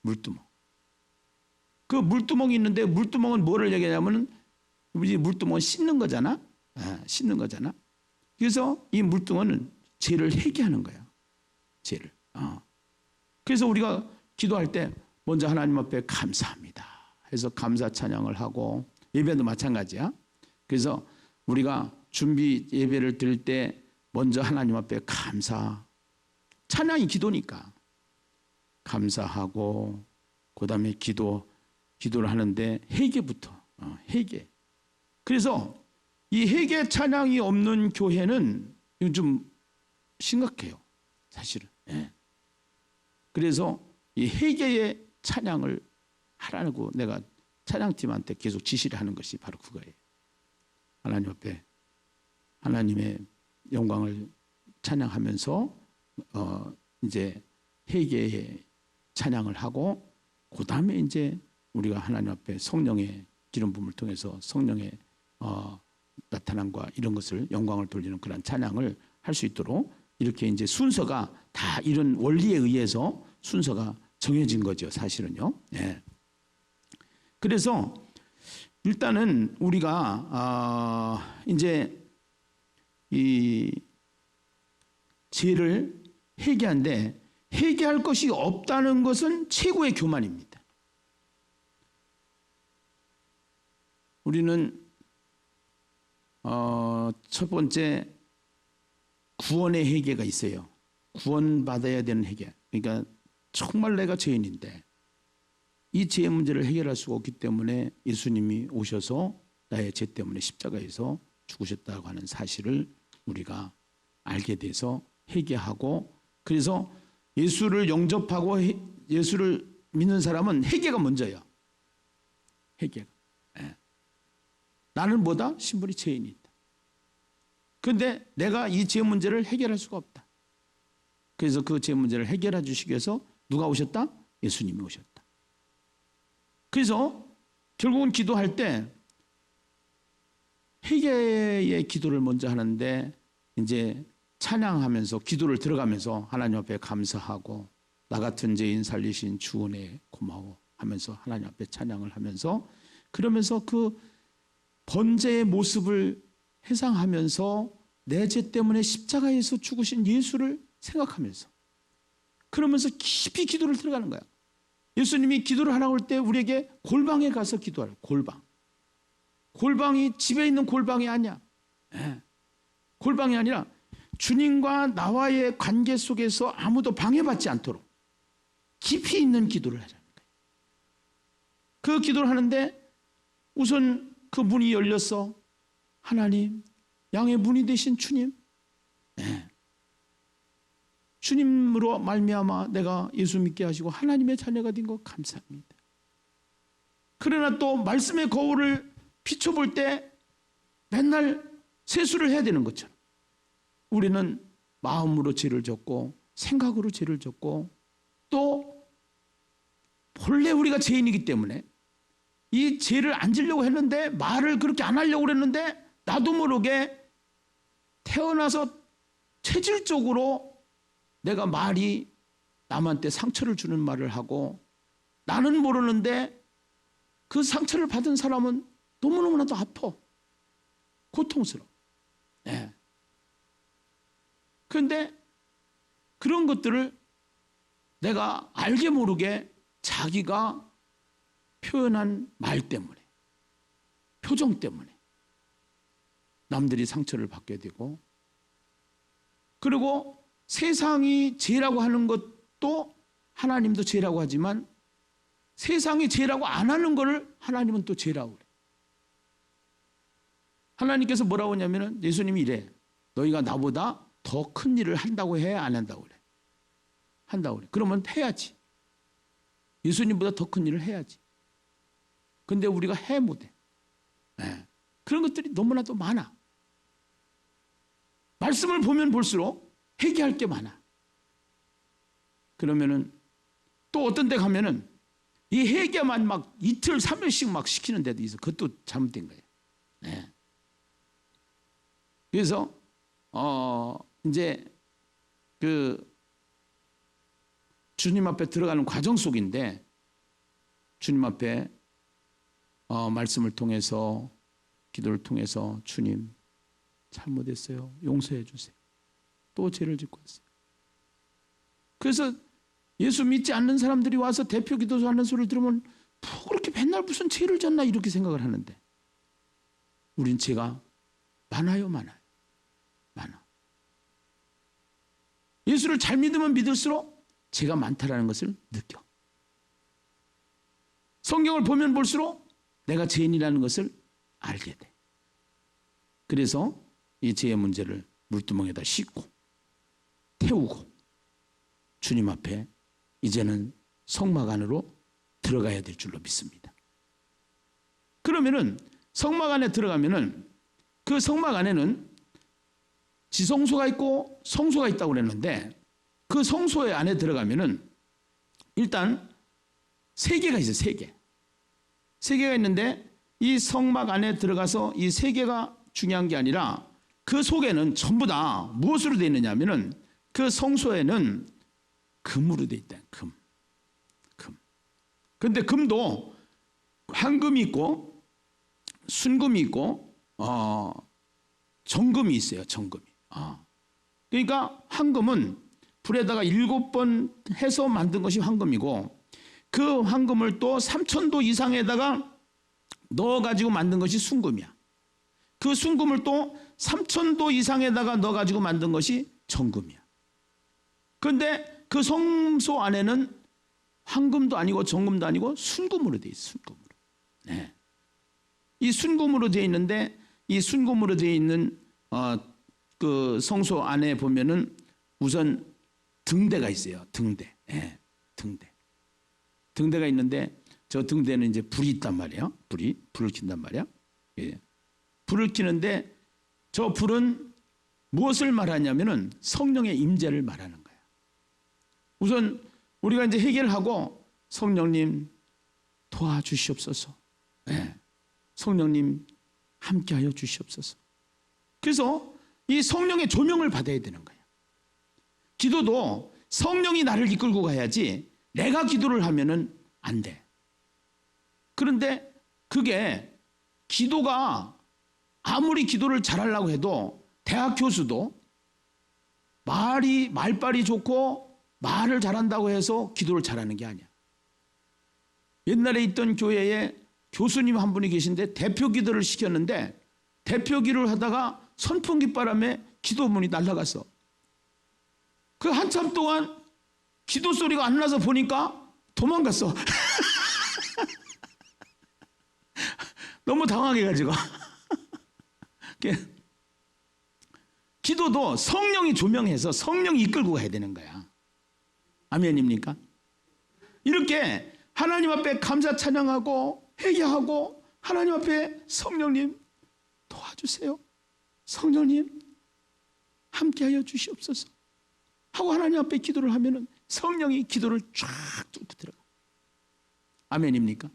물두멍. 그 물두멍이 있는데 물두멍은 뭐를 얘기하냐면 우리 물두멍은 씻는 거잖아. 씻는 거잖아. 그래서 이 물두멍은 죄를 회개하는 거야. 죄를. 그래서 우리가 기도할 때 먼저 하나님 앞에 감사합니다. 해서 감사 찬양을 하고 예배도 마찬가지야. 그래서 우리가 준비 예배를 드릴 때 먼저 하나님 앞에 감사, 찬양이 기도니까 감사하고 그다음에 기도를 하는데 회개부터 회개. 그래서 이 회개 찬양이 없는 교회는 좀 심각해요, 사실은. 예. 그래서 이 회개의 찬양을 하라고 내가 찬양팀한테 계속 지시를 하는 것이 바로 그거예요. 하나님 앞에 하나님의 영광을 찬양하면서 이제 회개의 찬양을 하고 그 다음에 이제 우리가 하나님 앞에 성령의 기름 부음을 통해서 성령의 나타남과 이런 것을 영광을 돌리는 그런 찬양을 할 수 있도록 이렇게 이제 순서가 다 이런 원리에 의해서 순서가 정해진 거죠, 사실은요. 예. 그래서 일단은 우리가 이제 이 죄를 회개하는데 회개할 것이 없다는 것은 최고의 교만입니다. 우리는 첫 번째 구원의 회개가 있어요. 구원받아야 되는 회개. 그러니까 정말 내가 죄인인데 이 죄의 문제를 해결할 수가 없기 때문에 예수님이 오셔서 나의 죄 때문에 십자가에서 죽으셨다고 하는 사실을 우리가 알게 돼서 회개하고, 그래서 예수를 영접하고 예수를 믿는 사람은 회개가 먼저예요. 회개가. 예. 나는 뭐다? 신분이 죄인이다. 그런데 내가 이 죄 문제를 해결할 수가 없다. 그래서 그 죄 문제를 해결해 주시기 위해서 누가 오셨다? 예수님이 오셨다. 그래서 결국은 기도할 때 회개의 기도를 먼저 하는데 이제 찬양하면서 기도를 들어가면서 하나님 앞에 감사하고 나 같은 죄인 살리신 주 은혜 고마워 하면서 하나님 앞에 찬양을 하면서 그러면서 그 번제의 모습을 회상하면서 내 죄 때문에 십자가에서 죽으신 예수를 생각하면서 그러면서 깊이 기도를 들어가는 거야. 예수님이 기도를 하라고 할 때 우리에게 골방에 가서 기도하라. 골방이 집에 있는 골방이 아니야. 네. 골방이 아니라 주님과 나와의 관계 속에서 아무도 방해받지 않도록 깊이 있는 기도를 하자는 거예요. 그 기도를 하는데 우선 그 문이 열렸어. 하나님, 양의 문이 되신 주님, 네. 주님으로 말미암아 내가 예수 믿게 하시고 하나님의 자녀가 된 것 감사합니다. 그러나 또 말씀의 거울을 비춰볼 때 맨날 세수를 해야 되는 것처럼 우리는 마음으로 죄를 졌고 생각으로 죄를 졌고 또 본래 우리가 죄인이기 때문에 이 죄를 안 지려고 했는데 말을 그렇게 안 하려고 그랬는데 나도 모르게 태어나서 체질적으로 내가 말이 남한테 상처를 주는 말을 하고 나는 모르는데 그 상처를 받은 사람은 너무너무나도 아파. 고통스러워. 네. 그런데 그런 것들을 내가 알게 모르게 자기가 표현한 말 때문에, 표정 때문에 남들이 상처를 받게 되고, 그리고 세상이 죄라고 하는 것도 하나님도 죄라고 하지만 세상이 죄라고 안 하는 것을 하나님은 또 죄라고 그래. 하나님께서 뭐라고 하냐면 예수님이 이래. 너희가 나보다 더 큰 일을 한다고 해? 안 한다고 그래? 한다고 그래. 그러면 해야지. 예수님보다 더 큰 일을 해야지. 근데 우리가 해 못해. 네. 그런 것들이 너무나도 많아. 말씀을 보면 볼수록 회개할 게 많아. 그러면은 또 어떤 데 가면은 이 회개만 막 이틀, 3일씩 막 시키는 데도 있어. 그것도 잘못된 거예요. 네. 그래서 이제 그 주님 앞에 들어가는 과정 속인데 주님 앞에 말씀을 통해서 기도를 통해서 주님 잘못했어요. 용서해 주세요. 또 죄를 짓고 왔어요. 그래서 예수 믿지 않는 사람들이 와서 대표 기도소 하는 소리를 들으면 뭐 그렇게 맨날 무슨 죄를 졌나 이렇게 생각을 하는데 우린 죄가 많아요. 많아. 예수를 잘 믿으면 믿을수록 죄가 많다라는 것을 느껴. 성경을 보면 볼수록 내가 죄인이라는 것을 알게 돼. 그래서 이 죄의 문제를 물두멍에다 싣고 태우고 주님 앞에 이제는 성막 안으로 들어가야 될 줄로 믿습니다. 그러면은 성막 안에 들어가면은 그 성막 안에는 지성소가 있고 성소가 있다고 그랬는데 그 성소의 안에 들어가면은 일단 세 개가 있어요. 세 개. 세 개가 있는데 이 성막 안에 들어가서 이 세 개가 중요한 게 아니라 그 속에는 전부 다 무엇으로 되어 있느냐 하면은 그 성소에는 금으로 되어 있다. 금. 그런데 금도 황금이 있고 순금이 있고 정금이 있어요. 정금이. 그러니까 황금은 불에다가 7번 해서 만든 것이 황금이고 그 황금을 또 3000도 이상에다가 넣어가지고 만든 것이 순금이야. 그 순금을 또 3000도 이상에다가 넣어가지고 만든 것이 정금이야. 그런데 그 성소 안에는 황금도 아니고 정금도 아니고 순금으로 되어 있어요. 순금으로. 네. 이 순금으로 되어 있는데 이 순금으로 되어 있는 그 성소 안에 보면은 우선 등대가 있어요. 등대. 네. 등대가 있는데 저 등대는 이제 불이 있단 말이에요. 불을 킨단 말이야. 예. 불을 켜는데 저 불은 무엇을 말하냐면은 성령의 임재를 말하는 거야. 우선 우리가 이제 해결하고 성령님 도와주시옵소서. 네. 성령님 함께하여 주시옵소서. 그래서 이 성령의 조명을 받아야 되는 거야. 기도도 성령이 나를 이끌고 가야지 내가 기도를 하면은 안 돼. 그런데 그게 기도가 아무리 기도를 잘하려고 해도 대학 교수도 말빨이 좋고 말을 잘한다고 해서 기도를 잘하는 게 아니야. 옛날에 있던 교회에 교수님 한 분이 계신데 대표 기도를 시켰는데 대표 기도를 하다가 선풍기 바람에 기도문이 날아갔어. 그 한참 동안 기도 소리가 안 나서 보니까 도망갔어. 너무 당황해가지고. 기도도 성령이 조명해서 성령이 이끌고 가야 되는 거야. 아멘입니까? 이렇게 하나님 앞에 감사 찬양하고 회개하고 하나님 앞에 성령님 도와주세요. 성령님 함께하여 주시옵소서 하고 하나님 앞에 기도를 하면은 성령이 기도를 쫙 뚫고 들어가. 아멘입니까?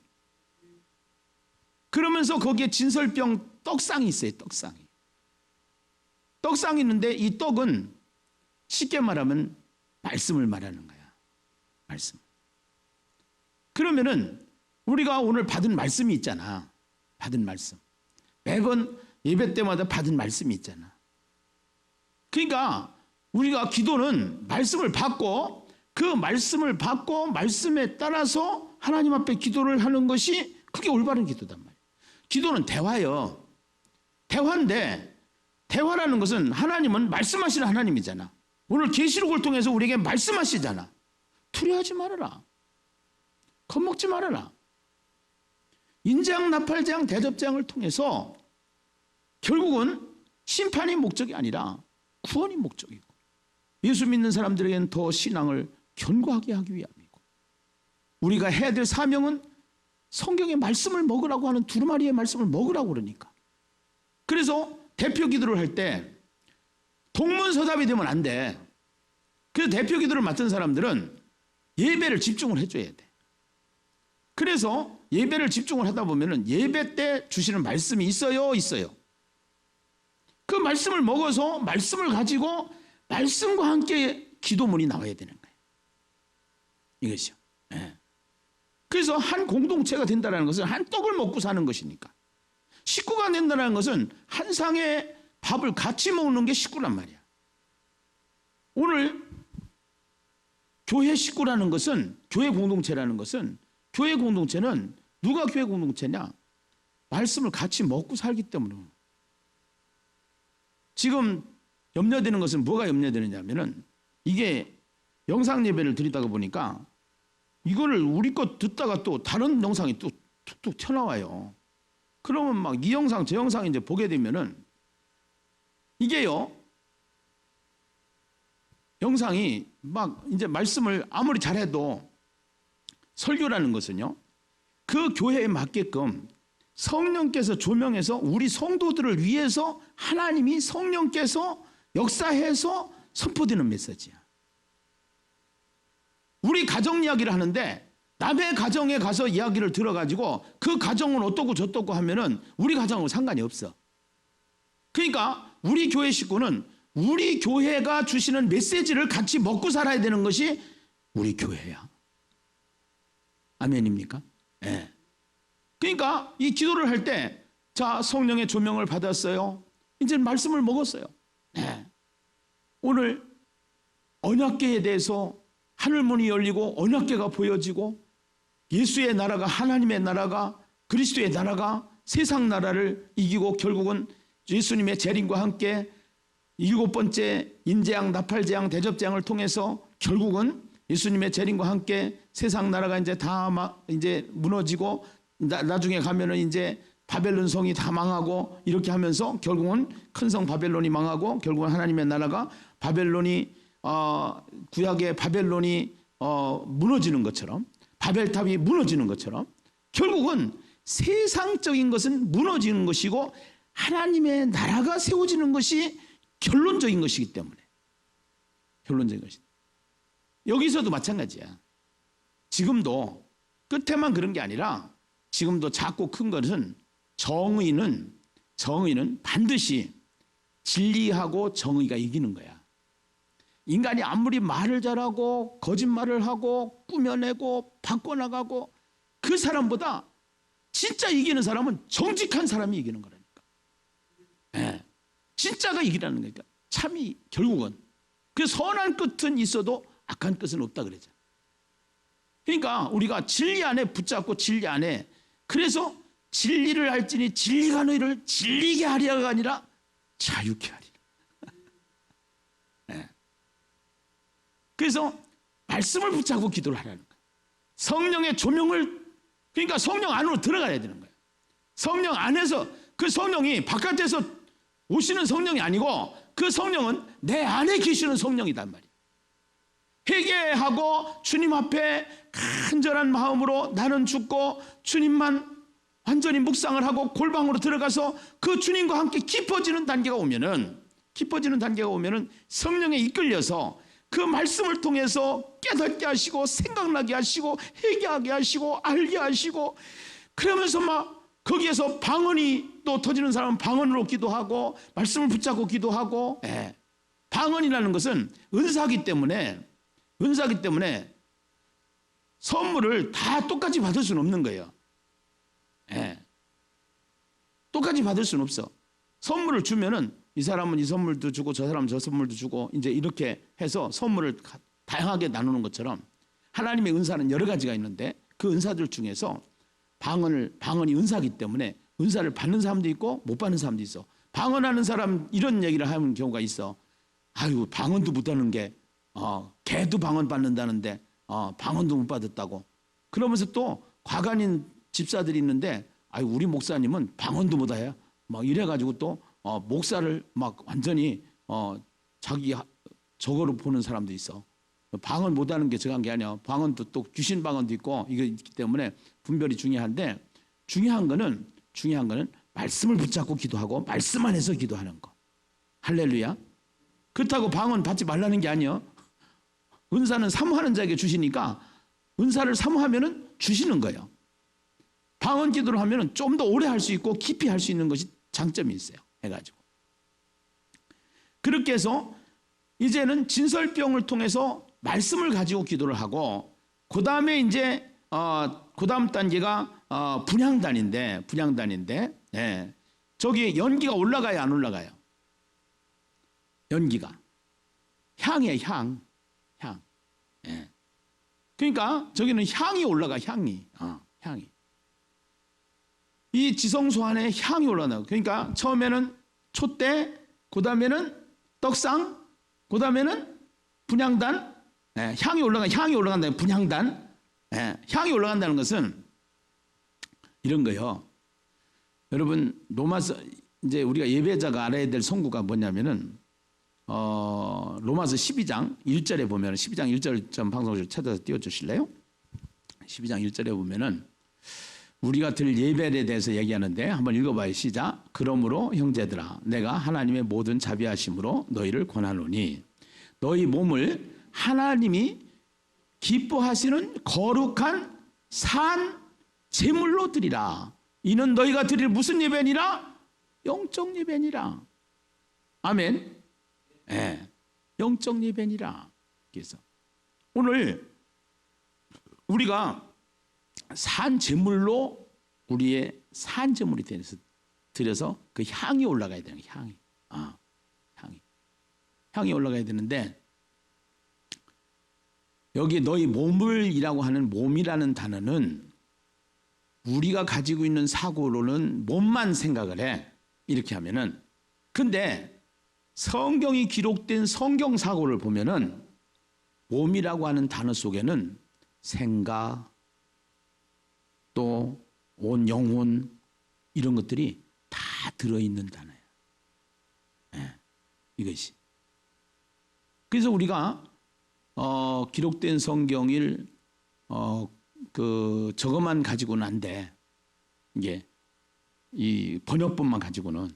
그러면서 거기에 진설병 떡상이 있어요. 떡상이 있는데 이 떡은 쉽게 말하면 말씀을 말하는 거야. 말씀. 그러면은 우리가 오늘 받은 말씀이 있잖아. 받은 말씀. 매번 예배 때마다 받은 말씀이 있잖아. 그러니까 우리가 기도는 말씀을 받고 그 말씀을 받고 말씀에 따라서 하나님 앞에 기도를 하는 것이 그게 올바른 기도단 말이에요. 기도는 대화예요. 대화인데 대화라는 것은 하나님은 말씀하시는 하나님이잖아. 오늘 계시록을 통해서 우리에게 말씀하시잖아. 두려워하지 말아라. 겁먹지 말아라. 인장, 나팔장, 대접장을 통해서 결국은 심판이 목적이 아니라 구원이 목적이고 예수 믿는 사람들에게는 더 신앙을 견고하게 하기 위함이고 우리가 해야 될 사명은 성경의 말씀을 먹으라고 하는 두루마리의 말씀을 먹으라고 그러니까. 그래서 대표 기도를 할 때 동문서답이 되면 안 돼. 그래서 대표 기도를 맡은 사람들은 예배를 집중을 해줘야 돼. 그래서 예배를 집중을 하다 보면은 예배 때 주시는 말씀이 있어요. 그 말씀을 먹어서 말씀을 가지고 말씀과 함께 기도문이 나와야 되는 거예요. 이것이요. 네. 그래서 한 공동체가 된다는 것은 한 떡을 먹고 사는 것이니까. 식구가 된다는 것은 한 상의 밥을 같이 먹는 게 식구란 말이야. 오늘 교회 식구라는 것은 교회 공동체라는 것은 교회 공동체는 누가 교회 공동체냐? 말씀을 같이 먹고 살기 때문에. 지금 염려되는 것은 뭐가 염려되느냐면은 이게 영상 예배를 드리다가 보니까 이거를 우리 것 듣다가 또 다른 영상이 또 툭툭 튀어나와요. 그러면 막 이 영상 저 영상 이제 보게 되면은 이게요, 영상이 막 이제 말씀을 아무리 잘해도 설교라는 것은요, 그 교회에 맞게끔 성령께서 조명해서 우리 성도들을 위해서 하나님이 성령께서 역사해서 선포되는 메시지야. 우리 가정 이야기를 하는데 남의 가정에 가서 이야기를 들어가지고 그 가정은 어떻고 저떻고 하면은 우리 가정하고 상관이 없어. 그러니까 우리 교회 식구는 우리 교회가 주시는 메시지를 같이 먹고 살아야 되는 것이 우리 교회야. 아멘입니까? 네. 그러니까 이 기도를 할 때, 자, 성령의 조명을 받았어요. 이제 말씀을 먹었어요. 네. 오늘 언약궤에 대해서 하늘문이 열리고 언약궤가 보여지고 예수의 나라가, 하나님의 나라가, 그리스도의 나라가 세상 나라를 이기고 결국은 예수님의 재림과 함께 7번째 인재양, 나팔재양, 대접재양을 통해서 결국은 예수님의 재림과 함께 세상 나라가 이제 다 이제 무너지고 나중에 가면은 이제 바벨론 성이 다 망하고 이렇게 하면서 결국은 큰 성 바벨론이 망하고 결국은 하나님의 나라가 바벨론이 구약의 바벨론이 무너지는 것처럼, 바벨탑이 무너지는 것처럼 결국은 세상적인 것은 무너지는 것이고 하나님의 나라가 세워지는 것이 결론적인 것이기 때문에, 결론적인 것이다. 여기서도 마찬가지야. 지금도 끝에만 그런 게 아니라 지금도 작고 큰 것은 정의는 반드시 진리하고 정의가 이기는 거야. 인간이 아무리 말을 잘하고 거짓말을 하고 꾸며내고 바꿔나가고 그 사람보다 진짜 이기는 사람은 정직한 사람이 이기는 거라니까. 네. 진짜가 이기라는 거니까. 참이 결국은 그 선한 끝은 있어도 악한 끝은 없다 그러잖아. 그러니까 우리가 진리 안에 붙잡고 진리 안에, 그래서 진리를 알지니 진리가 너희를 진리게 하리라가 아니라 자유케 하리라. 네. 그래서 말씀을 붙잡고 기도를 하라는 거예요. 성령의 조명을, 그러니까 성령 안으로 들어가야 되는 거예요. 성령 안에서, 그 성령이 바깥에서 오시는 성령이 아니고 그 성령은 내 안에 계시는 성령이단 말이에요. 회개하고 주님 앞에 간절한 마음으로 나는 죽고 주님만 완전히 묵상을 하고 골방으로 들어가서 그 주님과 함께 깊어지는 단계가 오면은 성령에 이끌려서 그 말씀을 통해서 깨닫게 하시고 생각나게 하시고 회개하게 하시고 알게 하시고, 그러면서 막 거기에서 방언이 또 터지는 사람은 방언으로 기도하고 말씀을 붙잡고 기도하고. 예. 방언이라는 것은 은사기 때문에 선물을 다 똑같이 받을 수는 없는 거예요. 예. 똑같이 받을 수는 없어. 선물을 주면은 이 사람은 이 선물도 주고 저 사람은 저 선물도 주고 이제 이렇게 해서 선물을 다양하게 나누는 것처럼 하나님의 은사는 여러 가지가 있는데 그 은사들 중에서 방언이 은사기 때문에 은사를 받는 사람도 있고 못 받는 사람도 있어. 방언하는 사람 이런 얘기를 하는 경우가 있어. 아유, 방언도 못하는 게 개도 방언 받는다는데 방언도 못 받았다고. 그러면서 또 과간인 집사들이 있는데, 아유, 우리 목사님은 방언도 못해요. 막 이래가지고 또 목사를 막 완전히 자기 저거로 보는 사람도 있어. 방언 못하는 게 저간 게 아니야. 방언도 또 귀신 방언도 있고 이거 있기 때문에 분별이 중요한데, 중요한 거는 말씀을 붙잡고 기도하고 말씀 안에서 기도하는 거. 할렐루야. 그렇다고 방언 받지 말라는 게 아니에요. 은사는 사모하는 자에게 주시니까 은사를 사모하면은 주시는 거예요. 방언 기도를 하면은 좀 더 오래 할 수 있고 깊이 할 수 있는 것이 장점이 있어요. 해가지고 그렇게 해서 이제는 진설병을 통해서 말씀을 가지고 기도를 하고, 그 다음에 이제 그 다음 단계가 분향단인데 예. 저기 연기가 올라가요, 안 올라가요? 연기가 향이에요, 향. 예. 그러니까 저기는 향이 올라가, 향이. 이 지성소 안에 향이 올라간다. 그러니까 처음에는 촛대, 그 다음에는 떡상, 그 다음에는 분향단, 향이 올라간다는 분향단. 향이 올라간다는 것은 이런 거요. 여러분 로마서 이제 우리가 예배자가 알아야 될 성구가 뭐냐면은 로마서 12장 1절에 보면 12장 1절 좀 방송을 찾아서 띄워주실래요? 12장 1절에 보면은 우리가 들 예배에 대해서 얘기하는데 한번 읽어봐요. 시작. 그러므로 형제들아 내가 하나님의 모든 자비하심으로 너희를 권하노니 너희 몸을 하나님이 기뻐하시는 거룩한 산 제물로 드리라. 이는 너희가 드릴 무슨 예배니라? 영적 예배니라. 아멘. 영적 예배니라. 그래서 오늘 우리가 산 제물로 우리의 산 제물이 드려서 그 향이 올라가야 되는 향이. 향이 올라가야 되는데 여기 너희 몸을이라고 하는 몸이라는 단어는 우리가 가지고 있는 사고로는 몸만 생각을 해. 이렇게 하면은. 근데 성경이 기록된 성경 사고를 보면은 몸이라고 하는 단어 속에는 생각, 또 온 영혼 이런 것들이 다 들어있는 단어예요. 이것이. 그래서 우리가 기록된 성경을 저것만 가지고는 안 돼. 이게 이 번역본만 가지고는.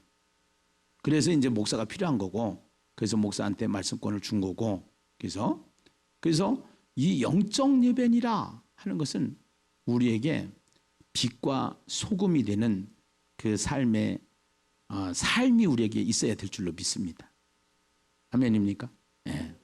그래서 이제 목사가 필요한 거고, 그래서 목사한테 말씀권을 준 거고, 그래서 이 영적 예배니라 하는 것은 우리에게 빛과 소금이 되는 그 삶이 우리에게 있어야 될 줄로 믿습니다. 아멘입니까? 네.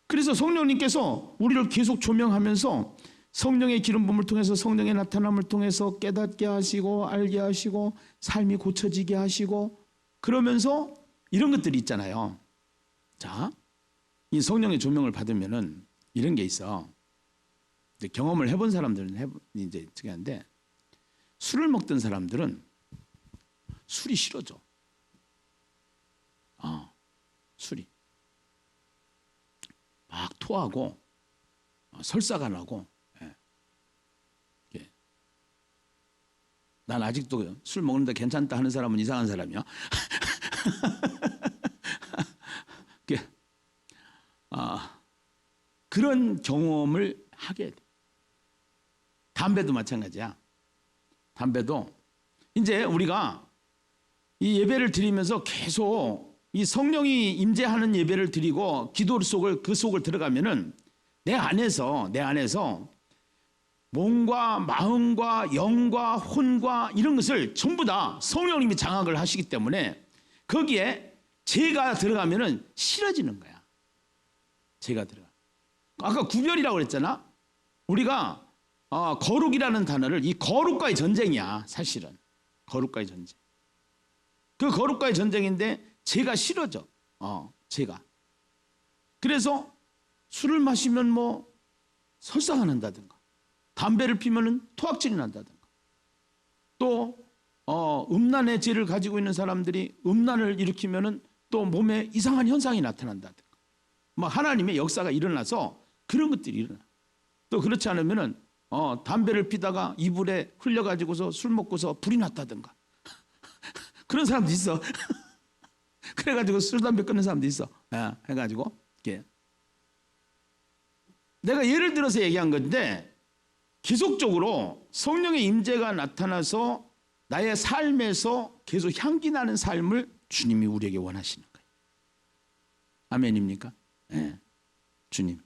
그래서 성령님께서 우리를 계속 조명하면서 성령의 기름 부음을 통해서 성령의 나타남을 통해서 깨닫게 하시고 알게 하시고 삶이 고쳐지게 하시고 그러면서 이런 것들이 있잖아요. 자, 이 성령의 조명을 받으면은 이런 게 있어. 이제 경험을 해본 사람들은 이제 어떻게 하는데 술을 먹던 사람들은 술이 싫어져. 술이 막 토하고 설사가 나고. 난 아직도 술 먹는데 괜찮다 하는 사람은 이상한 사람이야. 그런 경험을 하게 돼. 담배도 마찬가지야. 담배도 이제 우리가 이 예배를 드리면서 계속 이 성령이 임재하는 예배를 드리고 기도 속을 그 속을 들어가면은 내 안에서 몸과 마음과 영과 혼과 이런 것을 전부 다 성령님이 장악을 하시기 때문에 거기에 죄가 들어가면은 싫어지는 거야. 죄가 들어가. 아까 구별이라고 그랬잖아. 우리가 거룩이라는 단어를 이 거룩과의 전쟁이야. 사실은 거룩과의 전쟁. 그 거룩과의 전쟁인데 죄가 싫어져. 죄가. 그래서 술을 마시면 뭐 설사가 난다든가, 담배를 피면은 토악질이 난다든가, 또 음란의 죄를 가지고 있는 사람들이 음란을 일으키면은 또 몸에 이상한 현상이 나타난다든가, 막 하나님의 역사가 일어나서 그런 것들이 일어나. 또 그렇지 않으면은 담배를 피다가 이불에 흘려가지고서 술 먹고서 불이 났다든가 그런 사람도 있어. 그래가지고 술 담배 끊는 사람도 있어. 해가지고 이렇게. 내가 예를 들어서 얘기한 건데 계속적으로 성령의 임재가 나타나서 나의 삶에서 계속 향기 나는 삶을 주님이 우리에게 원하시는 거예요. 아멘입니까? 네. 주님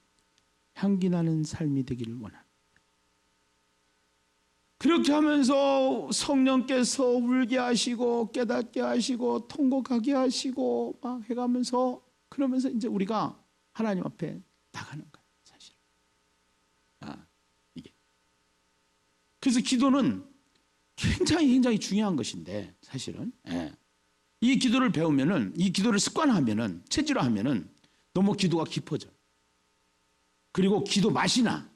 향기 나는 삶이 되기를 원합니다. 그렇게 하면서 성령께서 울게 하시고 깨닫게 하시고 통곡하게 하시고 막 해가면서 그러면서 이제 우리가 하나님 앞에 나가는 거예요. 사실. 이게. 그래서 기도는 굉장히 중요한 것인데 사실은 이 기도를 배우면은, 이 기도를 습관하면은, 체질화하면은 너무 기도가 깊어져. 그리고 기도 맛이 나.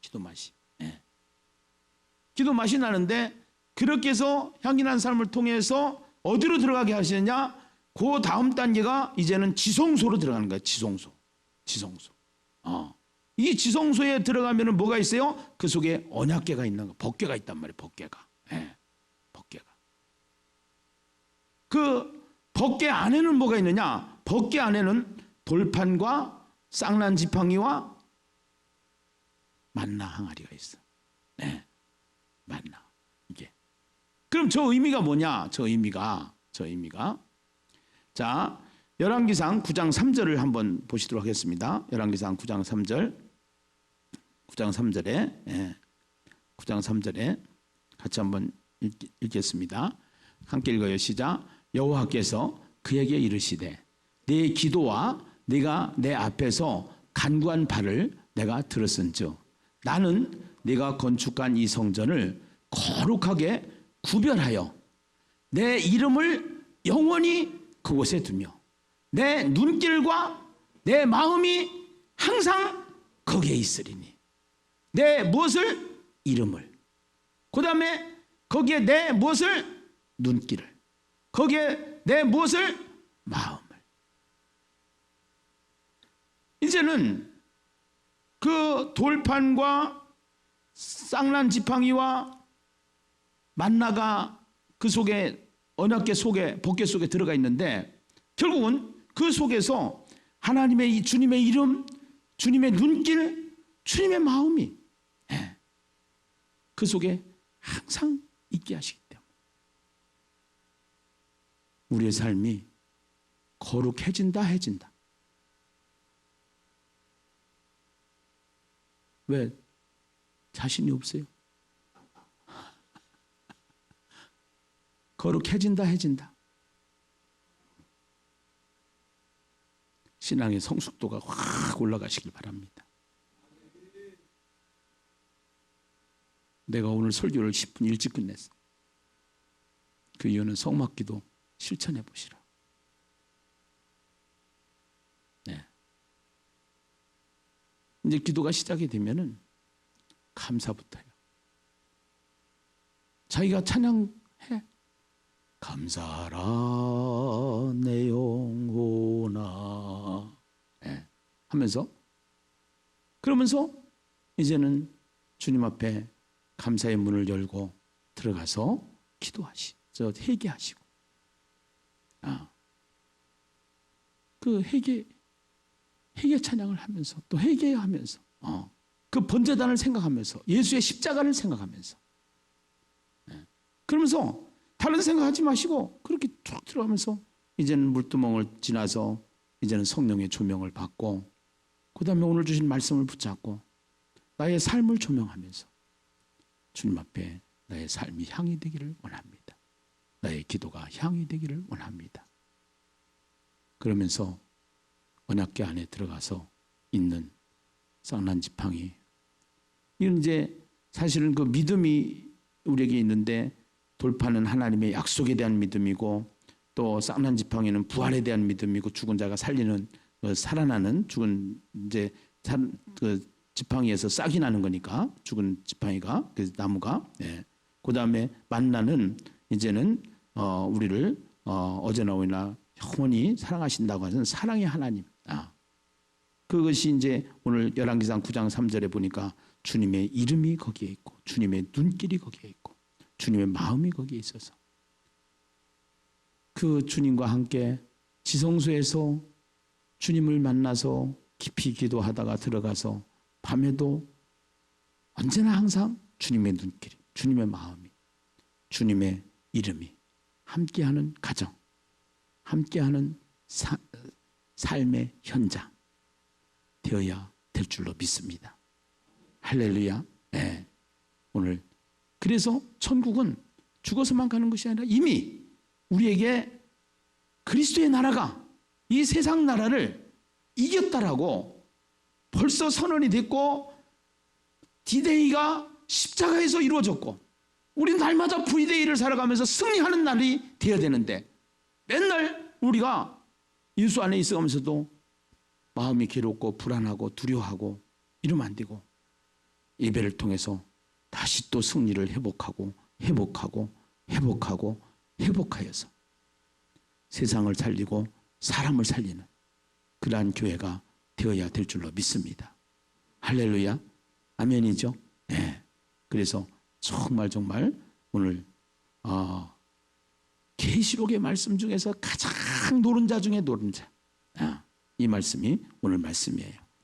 기도 맛이. 기도 맛이 나는데 그렇게 해서 향기난 삶을 통해서 어디로 들어가게 하시느냐? 그 다음 단계가 이제는 지성소로 들어가는 거예요. 지성소. 이 지성소에 들어가면 뭐가 있어요? 그 속에 언약궤가 있는 거, 법궤가 있단 말이에요. 법궤가. 네, 법궤가. 그 법궤 안에는 뭐가 있느냐? 법궤 안에는 돌판과 쌍난 지팡이와 만나 항아리가 있어. 네, 만나. 이게. 그럼 저 의미가 뭐냐? 저 의미가. 자, 열왕기상 9장 3절을 한번 보시도록 하겠습니다. 열왕기상 9장 3절. 9장 3절에 같이 한번 읽겠습니다. 함께 읽어요. 시작. 여호와께서 그에게 이르시되 네 기도와 네가 내 앞에서 간구한 바를 내가 들었은즉 나는 네가 건축한 이 성전을 거룩하게 구별하여 내 이름을 영원히 그곳에 두며 내 눈길과 내 마음이 항상 거기에 있으리니 내 무엇을? 이름을. 그 다음에 거기에 내 무엇을? 눈길을. 거기에 내 무엇을? 마음을. 이제는 그 돌판과 쌍난 지팡이와 만나가 그 속에 언약궤 속에 법궤 속에 들어가 있는데 결국은 그 속에서 하나님의 이 주님의 이름, 주님의 눈길, 주님의 마음이 그 속에 항상 있게 하시기 때문에 우리의 삶이 거룩해진다. 왜? 자신이 없어요. 거룩해진다. 신앙의 성숙도가 확 올라가시길 바랍니다. 내가 오늘 설교를 10분 일찍 끝냈어. 그 이유는 성막기도 실천해 보시라. 네. 이제 기도가 시작이 되면은 감사부터요. 자기가 찬양해. 감사하라 내 영혼아. 네. 하면서 그러면서 이제는 주님 앞에 감사의 문을 열고 들어가서 기도하시죠. 회개하시고. 그 회개 찬양을 하면서 또 회개하면서 그 번제단을 생각하면서 예수의 십자가를 생각하면서 그러면서 다른 생각하지 마시고 그렇게 쭉 들어가면서 이제는 물두멍을 지나서 이제는 성령의 조명을 받고 그 다음에 오늘 주신 말씀을 붙잡고 나의 삶을 조명하면서 주님 앞에 나의 삶이 향이 되기를 원합니다. 나의 기도가 향이 되기를 원합니다. 그러면서 언약궤 안에 들어가서 있는 쌍난 지팡이, 이건 이제 사실은 그 믿음이 우리에게 있는데 돌파는 하나님의 약속에 대한 믿음이고 또 쌍난 지팡이는 부활에 대한 믿음이고 죽은 자가 살리는 살아나는 죽은 이제 그 지팡이에서 싹이 나는 거니까 죽은 지팡이가 그 나무가 그 다음에 만나는 이제는 우리를 어제나 오늘나 영원히 사랑하신다고 하는 사랑의 하나님. 그것이 이제 오늘 열왕기상 9장 3절에 보니까 주님의 이름이 거기에 있고 주님의 눈길이 거기에 있고 주님의 마음이 거기에 있어서 그 주님과 함께 지성소에서 주님을 만나서 깊이 기도하다가 들어가서 밤에도 언제나 항상 주님의 눈길이, 주님의 마음이, 주님의 이름이 함께하는 가정, 함께하는 삶의 현장 되어야 될 줄로 믿습니다. 할렐루야. 네. 오늘 그래서 천국은 죽어서만 가는 것이 아니라 이미 우리에게 그리스도의 나라가 이 세상 나라를 이겼다라고 벌써 선언이 됐고 디데이가 십자가에서 이루어졌고 우리는 날마다 V데이를 살아가면서 승리하는 날이 되어야 되는데 맨날 우리가 예수 안에 있어가면서도 마음이 괴롭고 불안하고 두려워하고 이러면 안 되고 예배를 통해서 다시 또 승리를 회복하고 회복하고 회복하고 회복하여서 세상을 살리고 사람을 살리는 그러한 교회가 되어야 될 줄로 믿습니다. 할렐루야. 아멘이죠. 네. 그래서 정말 오늘 계시록의 말씀 중에서 가장 노른자 중에 노른자, 이 말씀이 오늘 말씀이에요.